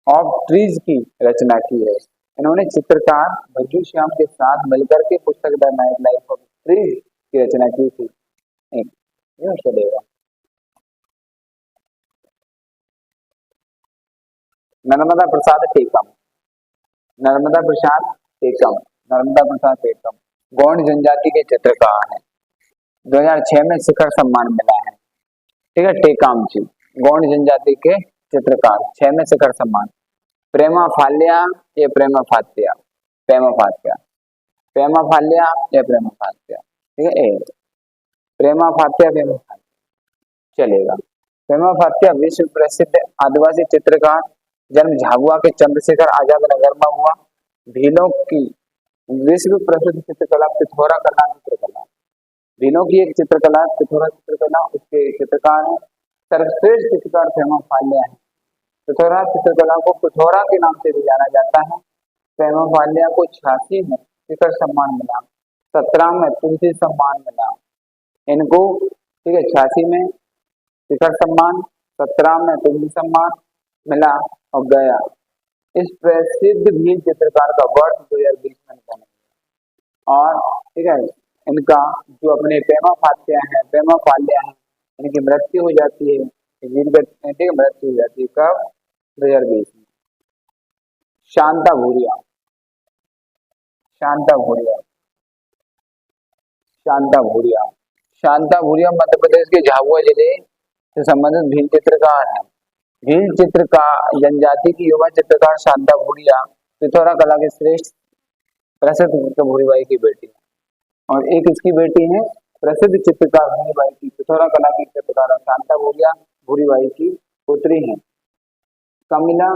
Speaker 1: of trees की रचना की है। इन्होंने चित्रकार भज्जू श्याम के साथ मिलकर के पुस्तक the night life of trees की रचना की थी। चलेगा। नर्मदा प्रसाद टेकम, नर्मदा प्रसाद टेकम, नर्मदा प्रसाद टेकम गौड़ जनजाति के चित्रकार हैं। 2006 में शिखर सम्मान मिला है। ठीक है, टेकाम जी गौड़ जनजाति के चित्रकार, 6 में शिखर सम्मान। प्रेमा फाल्या या प्रेमा फात्या, प्रेमा फात्या, प्रेमा फाल्या या प्रेमा फात्या। ठीक है, प्रेमा फात्या, प्रेमा फात्या चलेगा। प्रेमा फात्या विश्व प्रसिद्ध आदिवासी चित्रकार, जन्म झाबुआ के चंद्रशेखर आजाद नगर में हुआ। भीलों की विश्व प्रसिद्ध चित्रकला पिथौरा कला चित्रकला, भीलों की एक चित्रकला पिथौरा चित्रकला, उसके चित्रकार है। सर्वश्रेष्ठ चित्रकार प्रेमा फाल्या है। पिथौरा चित्रकला को पिथौरा के नाम से भी जाना जाता है। प्रेमा फाल्या को 86 में शिखर सम्मान मिला, 17 में तुलसी सम्मान मिला इनको। ठीक है, 86 में शिखर सम्मान, 17 में तुलसी सम्मान मिला और गया। इस प्रसिद्ध भील चित्रकार का वर्ष 2020 में निधन हुआ। और ठीक है, इनका जो अपने प्रेमा फात्या है, प्रेमा फाल्या है, इनकी मृत्यु हो जाती है। ठीक है, मृत्यु हो जाती है कब? 2020 में। शांता भूरिया, शांता भूरिया, शांता भूरिया, शांता भूरिया मध्य प्रदेश के झाबुआ जिले से संबंधित भील चित्रकार है। भील चित्र का जनजाति की युवा चित्रकार शांता भूरिया पिथौरा कला के श्रेष्ठ प्रसिद्ध भूरीबाई की बेटी है। और एक इसकी बेटी है प्रसिद्ध चित्रकार भूरीबाई की, पिथौरा कला की चित्रकार शांता भूरिया भूरीबाई की पुत्री है। कमिला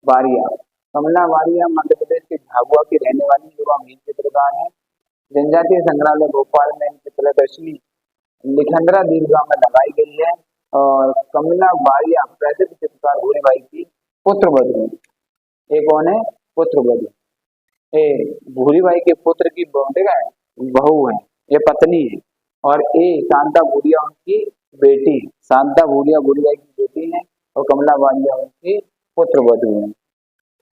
Speaker 1: वारिया, कमला वारिया मध्य प्रदेश के झाबुआ की रहने वाली युवा भील चित्रकार है। जनजातीय संग्रहालय भोपाल में इनकी प्रदर्शनी लिखंदरा दीर्घा में लगाई गई है। और कमला वारिया प्रसिद्ध चित्रकार भूरीबाई की पुत्र वधू है। ये कौन है? पुत्र वधू। भूरीबाई के पुत्र की बहू है, ये पत्नी है। और ये शांता भूरिया उनकी बेटी है। शांता भूरिया भूरीबाई की बेटी है और कमला वारिया उनकी पुत्र वधू है,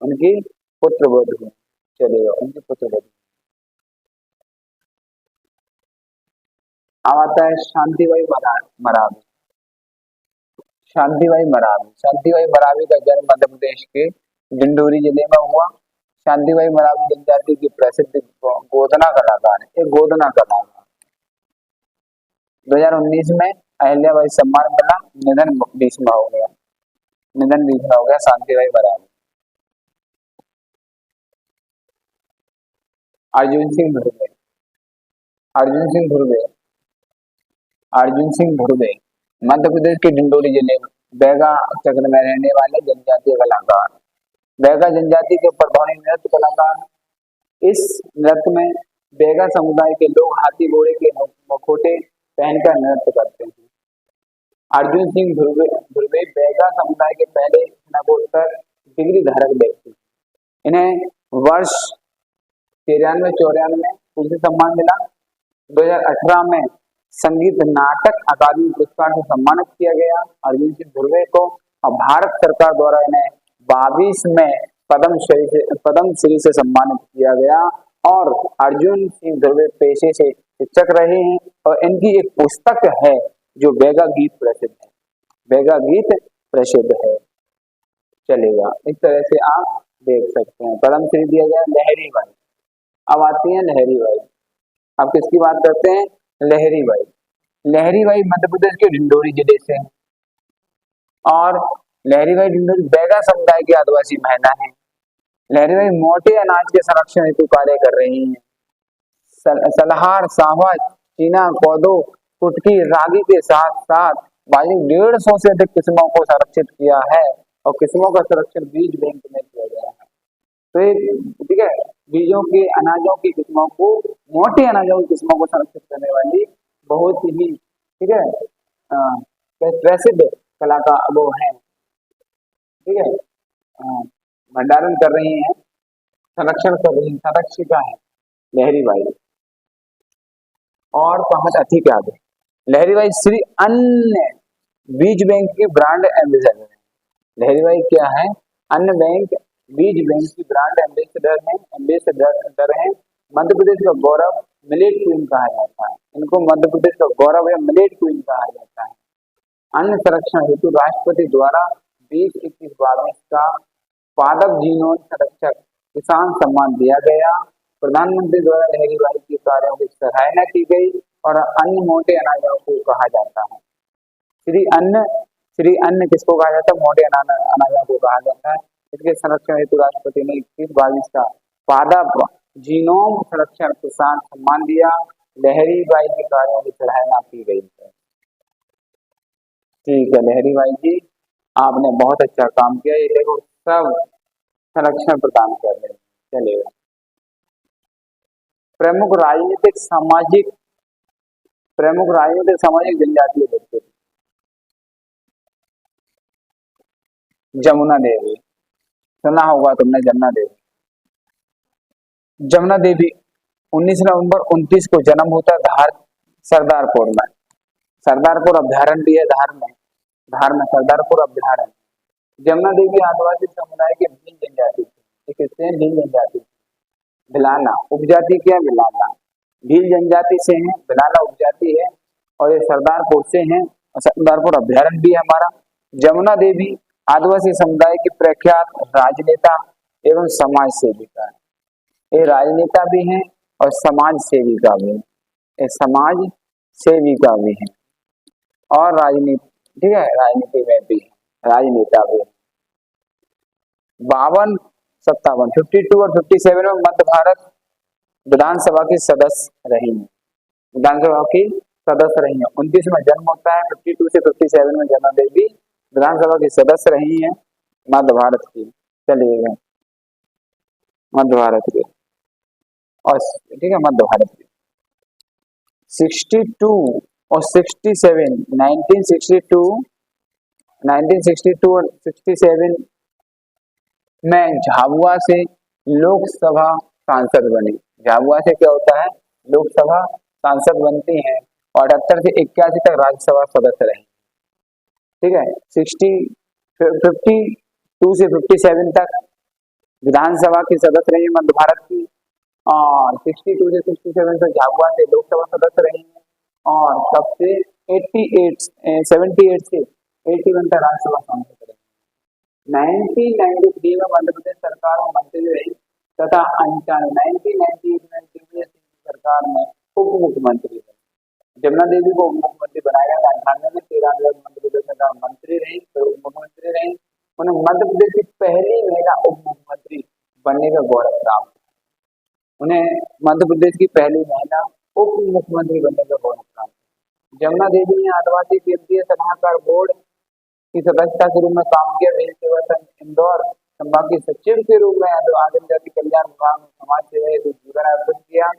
Speaker 1: उनकी पुत्र वधू है। चलेगा, उनकी पुत्र वधू। अब आता है शांतिबाई मरावी। शांतिबाई मरावी, शांतिबाई मरावी का जन्म मध्य प्रदेश के डिंडोरी जिले में हुआ। शांतिबाई मरावी जनजाति की प्रसिद्ध गोदना कलाकार है। एक गोदना कलाकार 2019 में अहिल्याबाई सम्मान मिला, निधन 20 में हो गया, निधन 20 में हो गया शांतिबाई मरावी। अर्जुन सिंह धुर्वे, अर्जुन सिंह धुर्वे, अर्जुन सिंह धुर्वे मध्य प्रदेश के डिंडोरी जिले में बैगा चक्र में रहने वाले जनजातीय कलाकार, बैगा जनजाति के प्रभावी नृत्य कलाकार। इस नृत्य में बैगा समुदाय के लोग हाथी घोड़े के मुखौटे पहनकर नृत्य करते हैं। अर्जुन सिंह धुर्वे बैगा समुदाय के पहले स्नातकोत्तर डिग्री धारक व्यक्ति। इन्हें वर्ष 93-94 में तुलसी सम्मान मिला। 2018 में संगीत नाटक अकादमी पुरस्कार से सम्मानित किया गया अर्जुन सिंह धुर्वे को। और भारत सरकार द्वारा इन्हें 22 में पद्मश्री से सम्मानित किया गया। और अर्जुन सिंह ध्रुव पेशे से शिक्षक रहे हैं और इनकी एक पुस्तक है जो बैगा गीत प्रसिद्ध है, बैगा गीत प्रसिद्ध है। चलेगा, इस तरह से आप देख सकते हैं। पद्मश्री दिया गया लहरी बाई। अब आती है लहरी बाई। अब किसकी बात करते हैं? लहरी by. Lahiri by Madhya Pradesh के डिंडोरी जिले से हैं और लहरी बाई डिंडोरी बैगा समुदाय की आदिवासी महिला है। लहरी बाई मोटे अनाज के संरक्षण हेतु कार्य कर रही हैं। सलहार, सावा, चीना, कोदो, कुटकी, रागी के साथ साथ बाजरे 150 से अधिक किस्मों को संरक्षित किया है और किस्मों का संरक्षण बीज बैंक में किया गया है। तो ये ठीक है, बीजों के अनाजों की किस्मों को, मोटे अनाजों की किस्मों को संरक्षित करने वाली बहुत ही ठीक है प्रसिद्ध कलाकार वो है, ठीक है, भंडारण कर रही हैं, संरक्षण कर रही हैं, संरक्षिका है लहरी बाई। और पहुंच अति के आगे लहरी बाई श्री अन्य बीज बैंक की ब्रांड एम्बेसडर है। लहरी बाई क्या है? अन्य बैंक बीज बैंक की ब्रांड एम्बेसडर है। मध्य प्रदेश का गौरव मिलेट क्वीन कहा जाता है इनको, मध्य प्रदेश का गौरव या मिलेट क्वीन कहा जाता है। अन्न संरक्षण हेतु राष्ट्रपति द्वारा 2021-22 का पादप जीनोम संरक्षक किसान सम्मान दिया गया। प्रधानमंत्री द्वारा लहरी बाई के कार्यों की सराहना की गई और अन्य मोटे अनाजों को कहा जाता है श्री अन्न किसको कहा जाता है? मोटे अनाजों को कहा जाता है। इसके संरक्षण हेतु राष्ट्रपति ने 21-22 का पादप जीनोम संरक्षण किसान सम्मान दिया। लहरी बाई के कार्यों की सराहना की गई है। ठीक है लहरी बाई जी, आपने बहुत अच्छा काम किया। ये देखो सब संरक्षण प्रदान कर रहे हैं। चलेगा, प्रमुख राजनीतिक सामाजिक जनजातीय व्यक्ति जमुना देवी, सुना होगा तुमने जमुना देवी। जमुना देवी 19 नवंबर 29 को जन्म होता है सरदारपुर में। सरदारपुर अभ्यारण्य भी है धार में सरदारपुर अभ्यारण्य। जमुना देवी आदिवासी समुदाय के भील जनजाति किससे? भील जनजाति। भिलाना उपजाति क्या? भिलाना भील जनजाति से है, भिलाना उपजाति है और ये सरदारपुर से है। सरदारपुर अभ्यारण्य भी है हमारा। जमुना देवी आदिवासी समुदाय की प्रख्यात राजनेता एवं समाज सेविका है। ये राजनेता भी हैं और समाज सेविका भी है, ये समाज सेविका भी है और राजनीति, ठीक है, राजनीति में भी राजनेता भी है। 52, 52 और 57 में मध्य भारत विधानसभा की सदस्य रही है। विधानसभा की सदस्य रही है। 29 में जन्म होता है, 52 से 57 में जमुना देवी विधानसभा की सदस्य रही है मध्य भारत की। चलिएगा, मध्य भारत के और ठीक है मध्य भारत के 62 और 67 1962 और 67 में झाबुआ से लोकसभा सांसद बनी। झाबुआ से क्या होता है? लोकसभा सांसद बनती हैं और 78 से 81 तक राज्यसभा सदस्य रहे। ठीक है, 52 से 57 तक विधानसभा की सदस्य रही मध्य भारत की और 62 से 67 तक झाबुआ से लोकसभा सदस्य रही है और तब से 78 से 81 तक राज्यसभा सांसद रही। 1993 में मध्य प्रदेश सरकार में मंत्री रही तथा 1998 में दिग्विजय सिंह की सरकार में उप मुख्यमंत्री रही। जमुना देवी को उप मुख्यमंत्री बनाया गया। 98 में 13 में मध्य प्रदेश सरकार मंत्री रही, फिर उप मुख्यमंत्री रही। उन्हें मध्य प्रदेश की पहली महिला उप मुख्यमंत्री बनने का गौरव प्राप्त। उन्हें मध्य प्रदेश की पहली महिला उप मुख्यमंत्री बनने का गौरव प्राप्त। जमुना देवी ने आदिवासी केंद्रीय सलाहकार बोर्ड की सदस्यता के रूप में काम किया। रेल सेवा संघ इंदौर संभाग के सचिव के रूप में आदिम जाति कल्याण विभाग में समाज सेवा हेतु जीवन अर्पित किया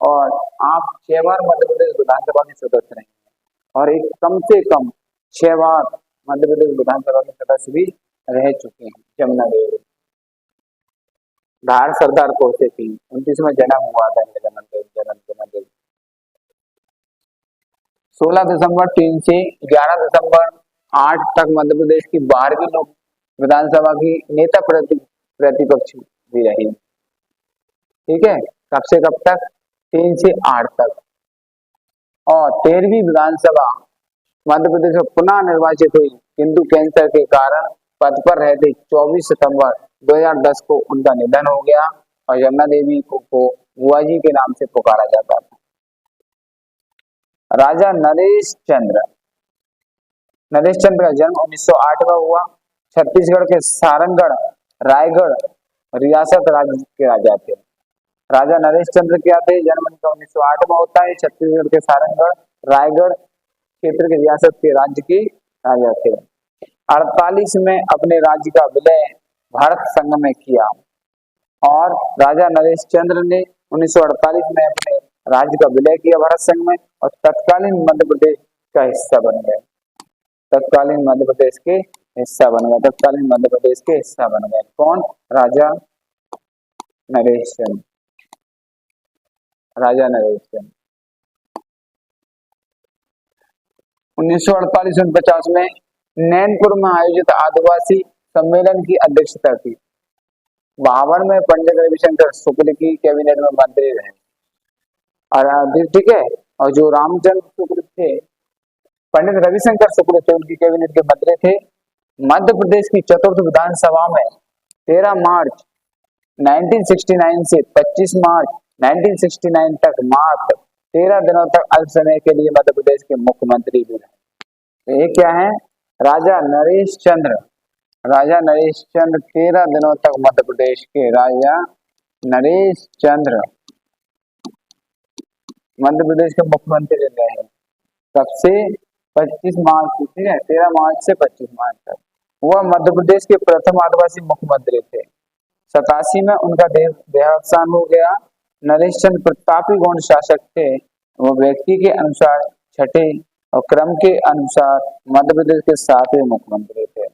Speaker 1: और आप 6 बार मध्य प्रदेश विधानसभा के सदस्य रहे और एक कम से कम 6 बार मध्य प्रदेश विधानसभा के सदस्य भी रह चुके हैं। जमुना देवी धार सरदारपुर से थी। 29 में जन्म हुआ था जमुना देवी। 16 दिसंबर 3 से 11 दिसंबर 8 तक मध्य प्रदेश की 12वीं लोक विधानसभा की नेता प्रतिपक्ष भी रही। ठीक है, कब से कब तक? 3 से 8 तक। और 13वीं विधानसभा मध्य प्रदेश में पुनः निर्वाचित हुई, किंतु कैंसर के कारण पद पर रहते 24 सितंबर 2010 को उनका निधन हो गया और यमुना देवी को बुआ जी के नाम से पुकारा जाता था। राजा नरेश चंद्र का जन्म 1908 में हुआ। छत्तीसगढ़ के सारंगढ़ रायगढ़ रियासत राज्य के राजा थे। राजा नरेश चंद्र क्या थे? जन्म उनका 1908 में होता है। छत्तीसगढ़ के सारंगढ़ रायगढ़ क्षेत्र के रियासत के राज्य के राजा थे। 48 में अपने राज्य का विलय भारत संघ में किया और राजा नरेश चंद्र ने 1948 में अपने राज्य का विलय किया भारत संघ में और तत्कालीन मध्य प्रदेश का हिस्सा बन गए। तत्कालीन मध्य प्रदेश के हिस्सा बन गए। तत्कालीन मध्य प्रदेश के हिस्सा बन गए। कौन? राजा नरेश चंद्र। राजा नरेश चंद्र 1948-49 में नैनपुर में आयोजित आदिवासी सम्मेलन की अध्यक्षता की। 52 में पंडित रविशंकर शुक्ल की कैबिनेट में मंत्री रहे। और ठीक है, और जो रामचंद्र शुक्ल थे, पंडित रविशंकर शुक्ल थे, उनकी कैबिनेट के मंत्री थे। मध्य प्रदेश की चतुर्थ विधानसभा में 13 मार्च 1969 से 25 मार्च 1969 तक मात्र 13 दिनों तक अल्प समय के लिए मध्य प्रदेश के मुख्यमंत्री भी रहे। ये क्या है? राजा नरेश चंद्र। राजा नरेश चंद्र 13 दिनों तक मध्य प्रदेश के राजा नरेश चंद्र मध्य प्रदेश के मुख्यमंत्री रहे। कब से? 25 मार्च, ठीक है, 13 मार्च से 25 मार्च तक। वह मध्य प्रदेश के प्रथम आदिवासी मुख्यमंत्री थे। 87 में उनका देहावसान हो गया। नरेश चंद्र प्रतापी गौंड शासक थे। वो व्यक्ति के अनुसार छठे और क्रम के अनुसार मध्य प्रदेश के 7वें मुख्यमंत्री थे।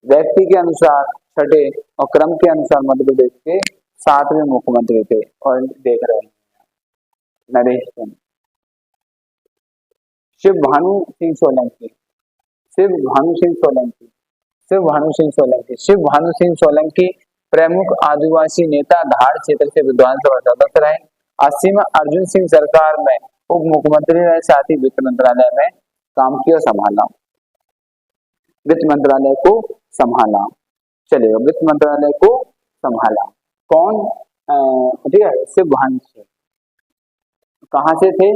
Speaker 1: व्यक्ति के अनुसार छठे और क्रम के अनुसार मध्य प्रदेश के 7वें मुख्यमंत्री थे। और देख रहे हैं नरेश चंद्र। शिव भानु सिंह सोलंकी। शिव भानु सिंह सोलंकी। शिव भानु सिंह सोलंकी। शिव भानु सिंह सोलंकी प्रमुख आदिवासी नेता, धार क्षेत्र से विधानसभा सदस्य रहे। 80 में अर्जुन सिंह सरकार में उप मुख्यमंत्री रहे, साथ ही वित्त मंत्रालय में काम किया, संभाला। वित्त मंत्रालय को संभाला। चलिए, वित्त मंत्रालय को संभाला कौन? ठीक है, शिव भानु सिंह। कहाँ से थे?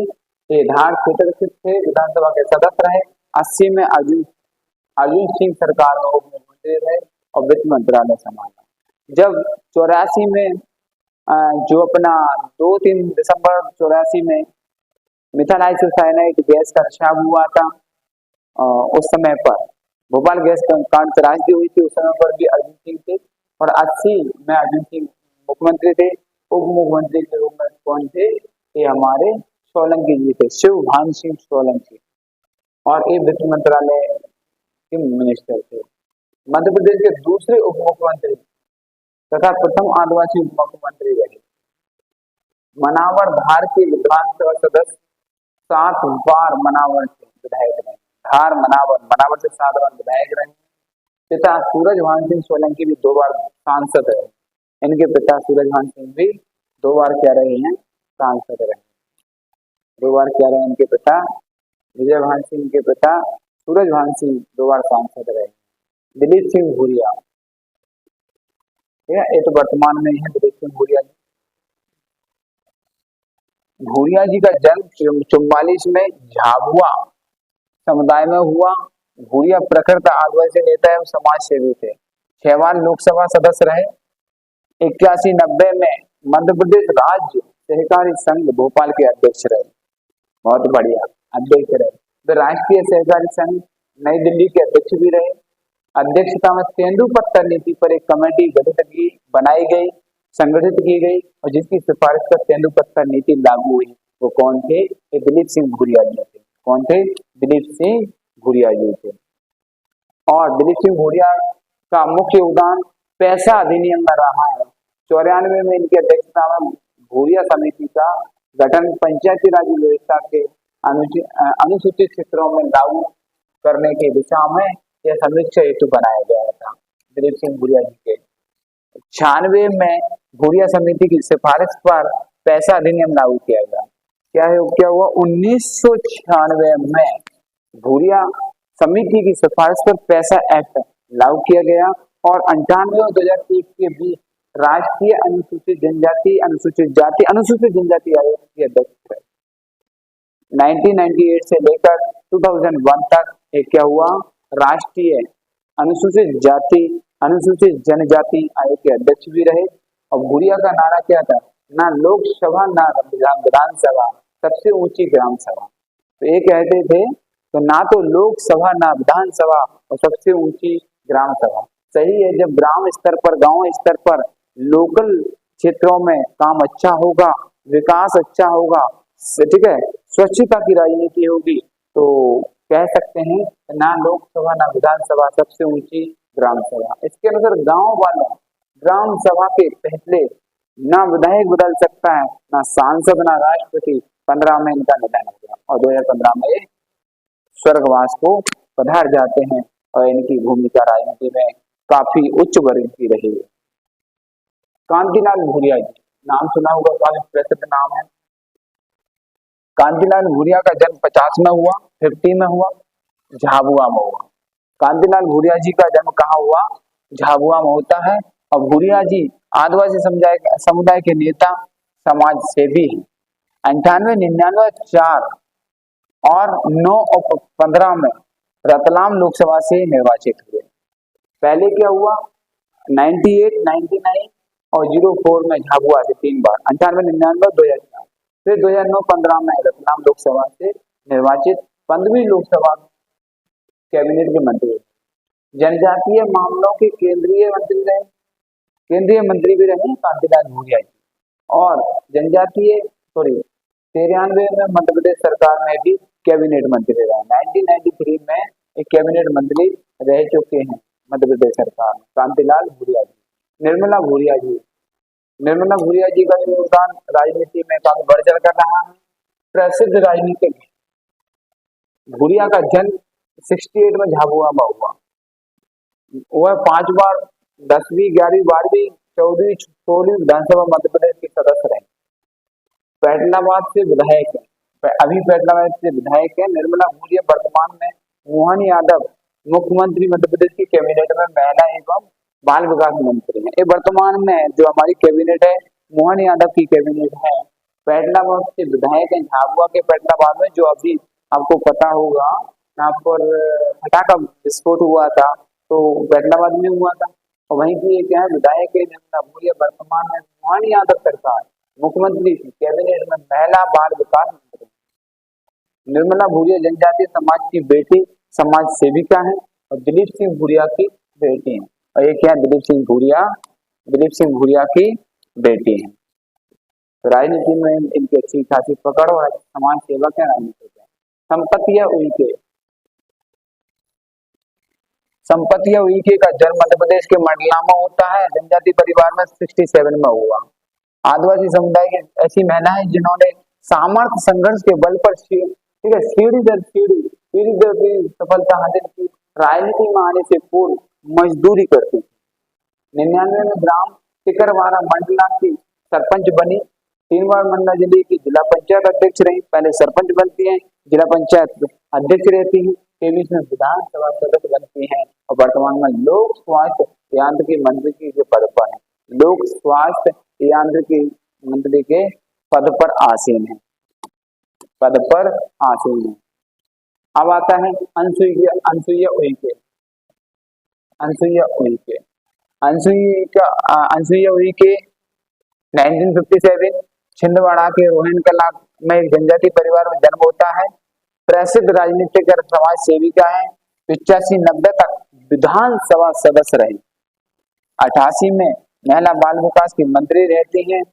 Speaker 1: ये धार क्षेत्र से थे, विधानसभा के सदस्य रहे। 80 में अर्जुन सिंह सरकार में उप मुख्यमंत्री रहे और वित्त मंत्रालय संभाला। जब 84 में जो अपना 2-3 दिसंबर 84 में मिथाइल आइसोसाइनाइड गैस का रिसाव हुआ था, उस समय पर भोपाल गैस कांड त्रासदी हुई थी, उस समय पर भी अर्जुन सिंह थे। और 80 में अर्जुन सिंह मुख्यमंत्री थे। उप मुख्यमंत्री के रूप में कौन थे? ये हमारे सोलंकी जी थे, शिव भानु सिंह सोलंकी। और ये वित्त मंत्रालय के मिनिस्टर थे। मध्य प्रदेश के दूसरे उप मुख्यमंत्री तथा प्रथम आदिवासी उप मुख्यमंत्री रहे। मनावर धार के विधानसभा सदस्य 7 बार मनावर के विधायक रहे। धार मनावर से 7 बार विधायक रहे। पिता सूरज भान सिंह सोलंकी भी 2 बार सांसद रहे। इनके पिता सूरज भान सिंह भी 2 बार क्या रहे हैं? सांसद रहे। 2 बार क्या रहे इनके पिता? विजय भान सिंह के पिता सूरज भान सिंह 2 बार सांसद रहे। दिलीप सिंह भूरिया, ये तो वर्तमान में है दिलीप सिंह भूरिया जी। भूरिया जी का जन्म 44 में झाबुआ समुदाय में हुआ। भूरिया प्रकृत आदिवासी नेता एवं समाज सेवी थे। 6 बार लोकसभा सदस्य रहे। 81-90 में मध्य प्रदेश राज्य सहकारी संघ भोपाल के अध्यक्ष रहे। बहुत बढ़िया, अध्यक्ष रहे। तो राष्ट्रीय सहकारी संघ नई दिल्ली के अध्यक्ष भी रहे। अध्यक्षता में तेंदुपत्ता नीति पर एक कमेटी बनाई गई, संगठित की गई और जिसकी सिफारिश पर तेंदुपत्ता नीति लागू हुई। वो कौन थे? ये दिलीप सिंह भूरिया जी थे। कौन थे? दिलीप सिंह भूरिया जी थे। और दिलीप सिंह भूरिया का मुख्य योगदान पैसा अधिनियम में रहा है। 94 में इनकी अध्यक्षता में भूरिया समिति का गठन पंचायती राज व्यवस्था के अनुसूचित क्षेत्रों में लागू करने की दिशा में यह समीक्षा हेतु बनाया गया था। दिलीप सिंह भूरिया जी के। 96 में भूरिया समिति की सिफारिश पर पैसा अधिनियम लागू किया गया। क्या हुआ 1996 में भूरिया समिति की सिफारिश पर पैसा एक्ट लागू किया गया और 98 और 2001 के बीच राष्ट्रीय अनुसूचित जनजाति अनुसूचित जनजाति आयोग की अध्यक्ष है। 1998 से लेकर 2001 तक एक क्या हुआ राष्ट्रीय अनुसूचित जाति अनुसूचित जनजाति आयोग के अध्यक्ष भी रहे। और भूरिया का नारा क्या था, ना लोकसभा ना विधानसभा, सबसे ऊंची ग्राम सभा। तो ये कहते थे तो ना तो लोकसभा ना विधानसभा और सबसे ऊंची ग्राम सभा। सही है, जब ग्राम स्तर पर गांव स्तर पर लोकल क्षेत्रों में काम अच्छा होगा, विकास अच्छा होगा, ठीक है, स्वच्छता की राजनीति होगी, तो कह सकते हैं ना लोकसभा ना विधानसभा सबसे ऊंची ग्राम सभा। इसके अनुसार गांव वालों ग्राम सभा के पहले ना विधायक बदल सकता है, ना सांसद, ना राष्ट्रपति। 15 में इनका निधन हो गया और 2015 में स्वर्गवास को पधार जाते हैं और इनकी भूमिका राजनीति में काफी उच्च वर्ग की रही है। कांतिलाल भूरिया जी, नाम सुना होगा, काफी प्रसिद्ध नाम है। कांतिलाल भूरिया का जन्म 50 में हुआ, 50 में हुआ, झाबुआ में हुआ। कांतिलाल भूरिया जी का जन्म कहाँ हुआ, झाबुआ में होता है। और भूरिया जी आदिवासी समुदाय के नेता, समाज सेवी हैं। 98, 99, 4 और 9 और 15 में रतलाम लोकसभा से निर्वाचित हुए। पहले क्या हुआ 98, 99 और 04 में झाबुआ से 3 बार, 98, 99, 2004, फिर 2009-15 में रतलाम लोकसभा से निर्वाचित 15वीं लोकसभा कैबिनेट के मंत्री। जनजातीय मामलों के केंद्रीय मंत्री रहे, केंद्रीय मंत्री भी रहे कांतिलाल भूरिया जी। और जनजातीय 93 में मध्य प्रदेश सरकार में भी कैबिनेट मंत्री रहे। 1993 में एक कैबिनेट मंत्री रह चुके हैं मध्य प्रदेश सरकार में कांतिलाल भूरिया जी। निर्मला भूरिया जी, निर्मला भूरिया जी का योगदान राजनीति में काफी बढ़ चढ़ कर रहा है। प्रसिद्ध राजनीतिक भूरिया का जन्म 68 में झाबुआ में हुआ। वह 5 बार 10वीं, 11वीं, 12वीं, 14वीं, 16वीं विधानसभा मध्य प्रदेश के सदस्य रहे। फैसलाबाद से विधायक है, अभी फैसलाबाद से विधायक है। निर्मला भूरिया वर्तमान में मोहन यादव मुख्यमंत्री मध्य प्रदेश की कैबिनेट में महिला एवं बाल विकास मंत्री है। ये वर्तमान में जो हमारी कैबिनेट है मोहन यादव की कैबिनेट है। फैसलाबाद से विधायक है, झाबुआ के फैसलाबाद में, जो अभी आपको पता होगा यहाँ पर पटाखा विस्फोट हुआ था तो फैसलाबाद में हुआ था। और वहीं की क्या है विधायक है निर्मला भूरिया, वर्तमान में मोहन यादव सरकार मुख्यमंत्री की कैबिनेट में महिला बाल विकास मंत्री। निर्मला भूरिया जनजातीय समाज की बेटी, समाज सेविका है और दिलीप सिंह भूरिया की बेटी है। और ये क्या है दिलीप सिंह भूरिया की बेटी है। तो राजनीति में इनकी अच्छी खासी पकड़ और समाज सेवक है, राजनीतिक है। संपतिया उइके का जन्म मध्य प्रदेश के मंडला में होता है। जनजाति परिवार में 67 में हुआ। आदिवासी समुदाय की ऐसी महिला है जिन्होंने सामर्थ्य संघर्ष के बल पर सीढ़ी दर सीढ़ी सफलता हासिल की। राजनीति में आने से पूर्व मजदूरी करती थी। 99 में ग्राम टिकरवारा मंडला की सरपंच बनी। 3 बार मंडला जिले की जिला पंचायत अध्यक्ष रही। पहले सरपंच बनती है, जिला पंचायत अध्यक्ष रहती है, 23 में विधानसभा सदस्य बनती है और वर्तमान में लोक स्वास्थ्य यांत्रिकी मंत्री की जो पद पर है, लोक स्वास्थ्य यांत्रिकी मंत्री के पद पर आसीन है, अब आता है अनसुईया उइके 1957 छिंदवाड़ा के रोहन कला में एक जनजाति परिवार में जन्म होता है। प्रसिद्ध राजनीतिक और समाज सेविका है। 85-90 तक विधानसभा सदस्य रहे। 88 में महिला बाल विकास की मंत्री रहती हैं।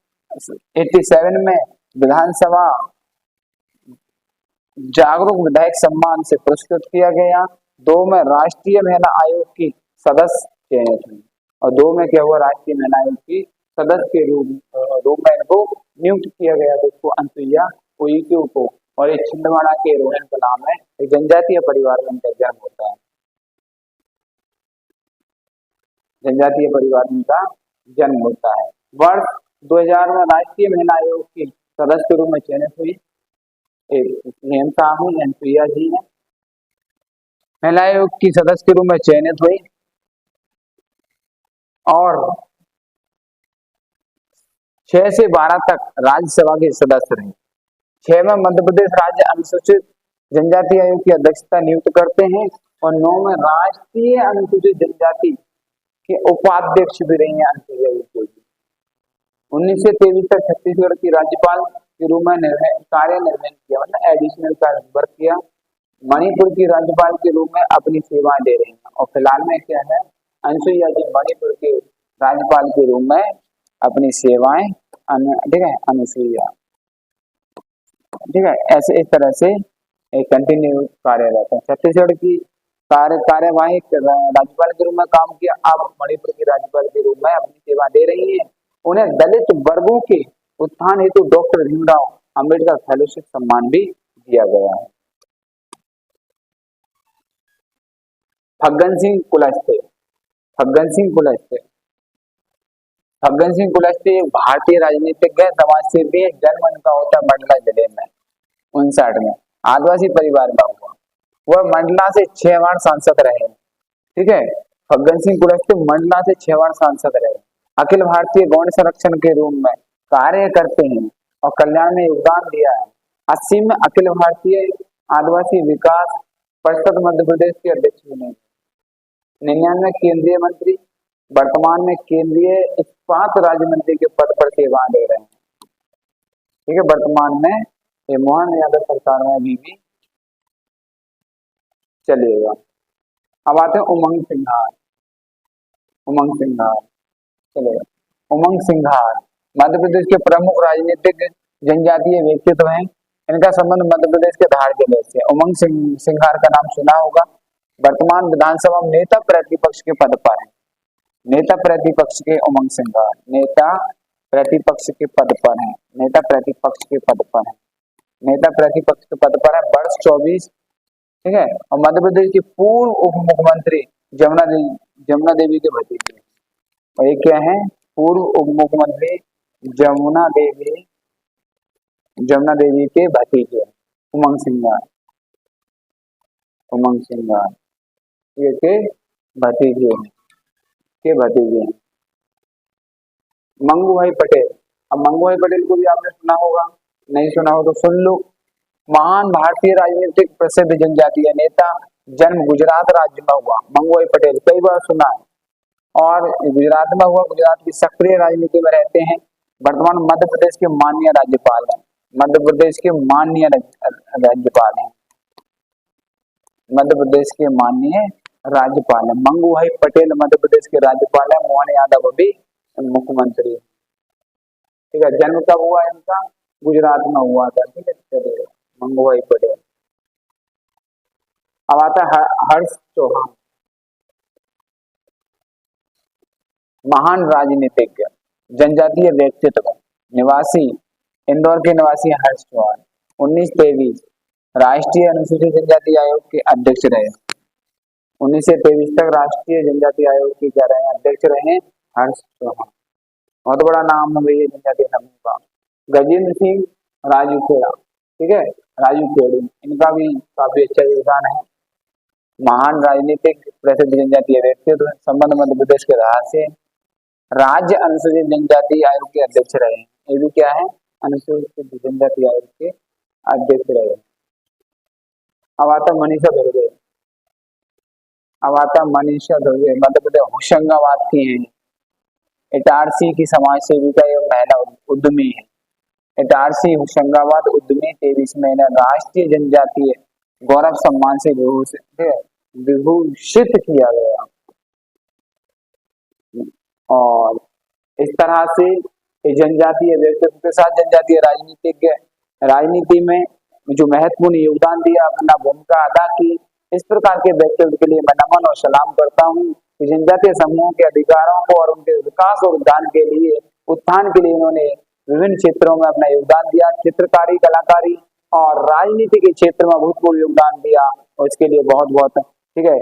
Speaker 1: 87 में विधानसभा जागरूक विधायक सम्मान से पुरस्कृत किया गया। 2 में राष्ट्रीय महिला आयोग की सदस्य चयनित हुई और 2 में क्या हुआ राष्ट्रीय महिला आयोग की सदस्य के रूप में इनको नियुक्त किया गया। दोस्तों अनसुईया उइके को, और एक छिंदवाड़ा के रोहन कला में एक जनजातीय परिवार में इनका जन्म होता है। जनजातीय परिवार में इनका जन्म होता है। वर्ष 2000 में राष्ट्रीय महिला आयोग की सदस्य के रूप में चयनित हुई एक हेमता एन प्रिया जी है, महिला आयोग की सदस्य के रूप में चयनित हुई और 6 से 12 तक राज्यसभा के सदस्य रहे। 6 में मध्य प्रदेश राज्य अनुसूचित जनजाति आयोग की अध्यक्षता नियुक्त करते हैं और 9 में राष्ट्रीय अनुसूचित जनजाति के उपाध्यक्ष भी रहे हैं अनुसूचित आयोग के। 1923 तक छत्तीसगढ़ की राज्यपाल के रूप में कार्य किया, मतलब एडिशनल वर्क किया। मणिपुर की राज्यपाल के रूप में अपनी सेवाएं दे रहे हैं और फिलहाल में क्या है, अनुसुईया जी मणिपुर के राज्यपाल के रूप में अपनी सेवाएं, ठीक है, अनुसुईया, ठीक है, ऐसे इस तरह से एक कंटिन्यू कार्यरत है। छत्तीसगढ़ की कार्यवाही राज्यपाल के रूप में काम किया, अब मणिपुर की राज्यपाल के रूप में अपनी सेवा दे रही है। उन्हें दलित वर्गों के उत्थान हेतु डॉक्टर भीमराव अंबेडकर फेलोशिप सम्मान भी दिया गया है। फग्गन सिंह कुलस्ते, फग्गन सिंह कुलस्ते, फग्गन सिंह कुलस्ते एक भारतीय राजनीतिज्ञ, समाज सेवी, जन्म उनका होता है मंडला जिले में 59 में, आदिवासी परिवार का हुआ। वह मंडला से 6 बार सांसद रहे, ठीक है। फग्गन सिंह कुलस्ते मंडला से 6 बार सांसद रहे, अखिल भारतीय गौण संरक्षण के रूप में कार्य करते हैं और कल्याण में योगदान दिया है। 80 में अखिल भारतीय आदिवासी विकास परिषद मध्य प्रदेश के अध्यक्ष बने। 99 केंद्रीय मंत्री, वर्तमान में केंद्रीय इस्पात राज्य मंत्री के पद पर सेवा दे रहे हैं, ठीक है। वर्तमान में ये मोहन यादव सरकार में अभी भी चलेगा। अब आते हैं उमंग सिंघार, उमंग सिंघार चलेगा। उमंग सिंघार मध्य प्रदेश के प्रमुख राजनीतिक जनजातीय व्यक्तित्व हैं। इनका संबंध मध्य प्रदेश के धार जिले से। उमंग सिंघार का नाम सुना होगा। वर्तमान विधानसभा में नेता प्रतिपक्ष के पद पर है, नेता प्रतिपक्ष के उमंग सिंघार नेता प्रतिपक्ष के पद पर है, नेता प्रतिपक्ष के पद पर है, नेता प्रतिपक्ष के पद पर है, वर्ष 24, ठीक है। और मध्य प्रदेश की पूर्व उप मुख्यमंत्री जमुना देवी के भतीजे, और ये क्या है, पूर्व उप मुख्यमंत्री जमुना देवी के भतीजे उमंग सिंघार, उमंग सिंघार ये के भतीजे हैं। मंगू भाई पटेल, अब मंगू भाई पटेल को भी आपने सुना होगा, नहीं सुना हो तो सुन लो। महान भारतीय राजनीतिक प्रसिद्ध जनजातीय नेता, जन्म गुजरात राज्य में हुआ। मंगू भाई पटेल कई बार सुना है और गुजरात में हुआ, गुजरात की सक्रिय राजनीति में रहते हैं। वर्तमान मध्य प्रदेश के माननीय राज्यपाल हैं, मध्य प्रदेश के माननीय राज्यपाल हैं, मध्य प्रदेश के माननीय राज्यपाल है मंगू भाई पटेल, मध्य प्रदेश के राज्यपाल है। मोहन यादव अभी मुख्यमंत्री, ठीक है। जन्म कब हुआ इनका, गुजरात में हुआ था, ठीक है, चलिए मंगू भाई पटेल। अब आता है हर्ष चौहान, महान राजनीतिज्ञ, जनजातीय व्यक्तित्व, निवासी इंदौर के निवासी हर्ष चौहान 1923 राष्ट्रीय अनुसूचित जनजाति आयोग के अध्यक्ष रहे। 1923 तक राष्ट्रीय जनजाति आयोग के क्या रहे, अध्यक्ष रहे हर्ष चौहान। बहुत बड़ा नाम है भैया जनजातीय समूह का। गजेंद्र सिंह राजू खेड़ा, ठीक है, राजू खेड़ी, इनका भी काफी अच्छा योगदान है। महान राजनीतिक प्रसिद्ध जनजातीय व्यक्तित्व, संबंध मध्य प्रदेश के रहा से। राज्य अनुसूचित जनजाति आयोग के अध्यक्ष रहे, ये भी क्या है, अनुसूचित जनजाति आयोग के अध्यक्ष रहे। अब आता मनीषा धुर्वे, अब आता मनीषा धुर्वे, मध्य प्रदेश होशंगाबाद की है। इटारसी की समाज सेविका एवं महिला उद्यमी है। इटारसी होशंगाबाद उद्यमी 23 में राष्ट्रीय जनजातीय गौरव सम्मान से विभूषित किया गया। और इस तरह से जनजातीय व्यक्तित्व के साथ जनजातीय राजनीति में जो महत्वपूर्ण योगदान दिया, अपना भूमिका अदा की, इस प्रकार के व्यक्तित्व के लिए मैं नमन और सलाम करता हूँ। जनजातीय समूहों के अधिकारों को और उनके विकास और उत्थान के लिए इन्होंने विभिन्न क्षेत्रों में अपना योगदान दिया। चित्रकारी, कलाकारी और राजनीति के क्षेत्र में अभूतपूर्व योगदान दिया और इसके लिए बहुत बहुत, ठीक है,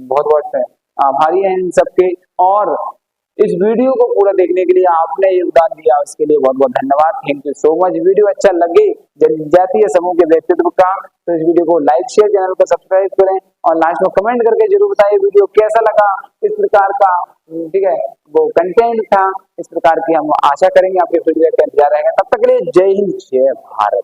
Speaker 1: बहुत बहुत आभारी हैं इन सबके। और इस वीडियो को पूरा देखने के लिए आपने योगदान दिया, उसके लिए बहुत बहुत धन्यवाद। Thank you so much. Video अच्छा लगे जनजातीय समूह के व्यक्तित्व का तो इस वीडियो को लाइक शेयर, चैनल को सब्सक्राइब करें और लास्ट में कमेंट करके जरूर बताइए वीडियो कैसा लगा, किस प्रकार का ठीक है वो कंटेंट था। इस प्रकार की हम आशा करेंगे आपके फीडबैक का इंतजार रहेगा। तब तक के लिए जय हिंद, जय भारत।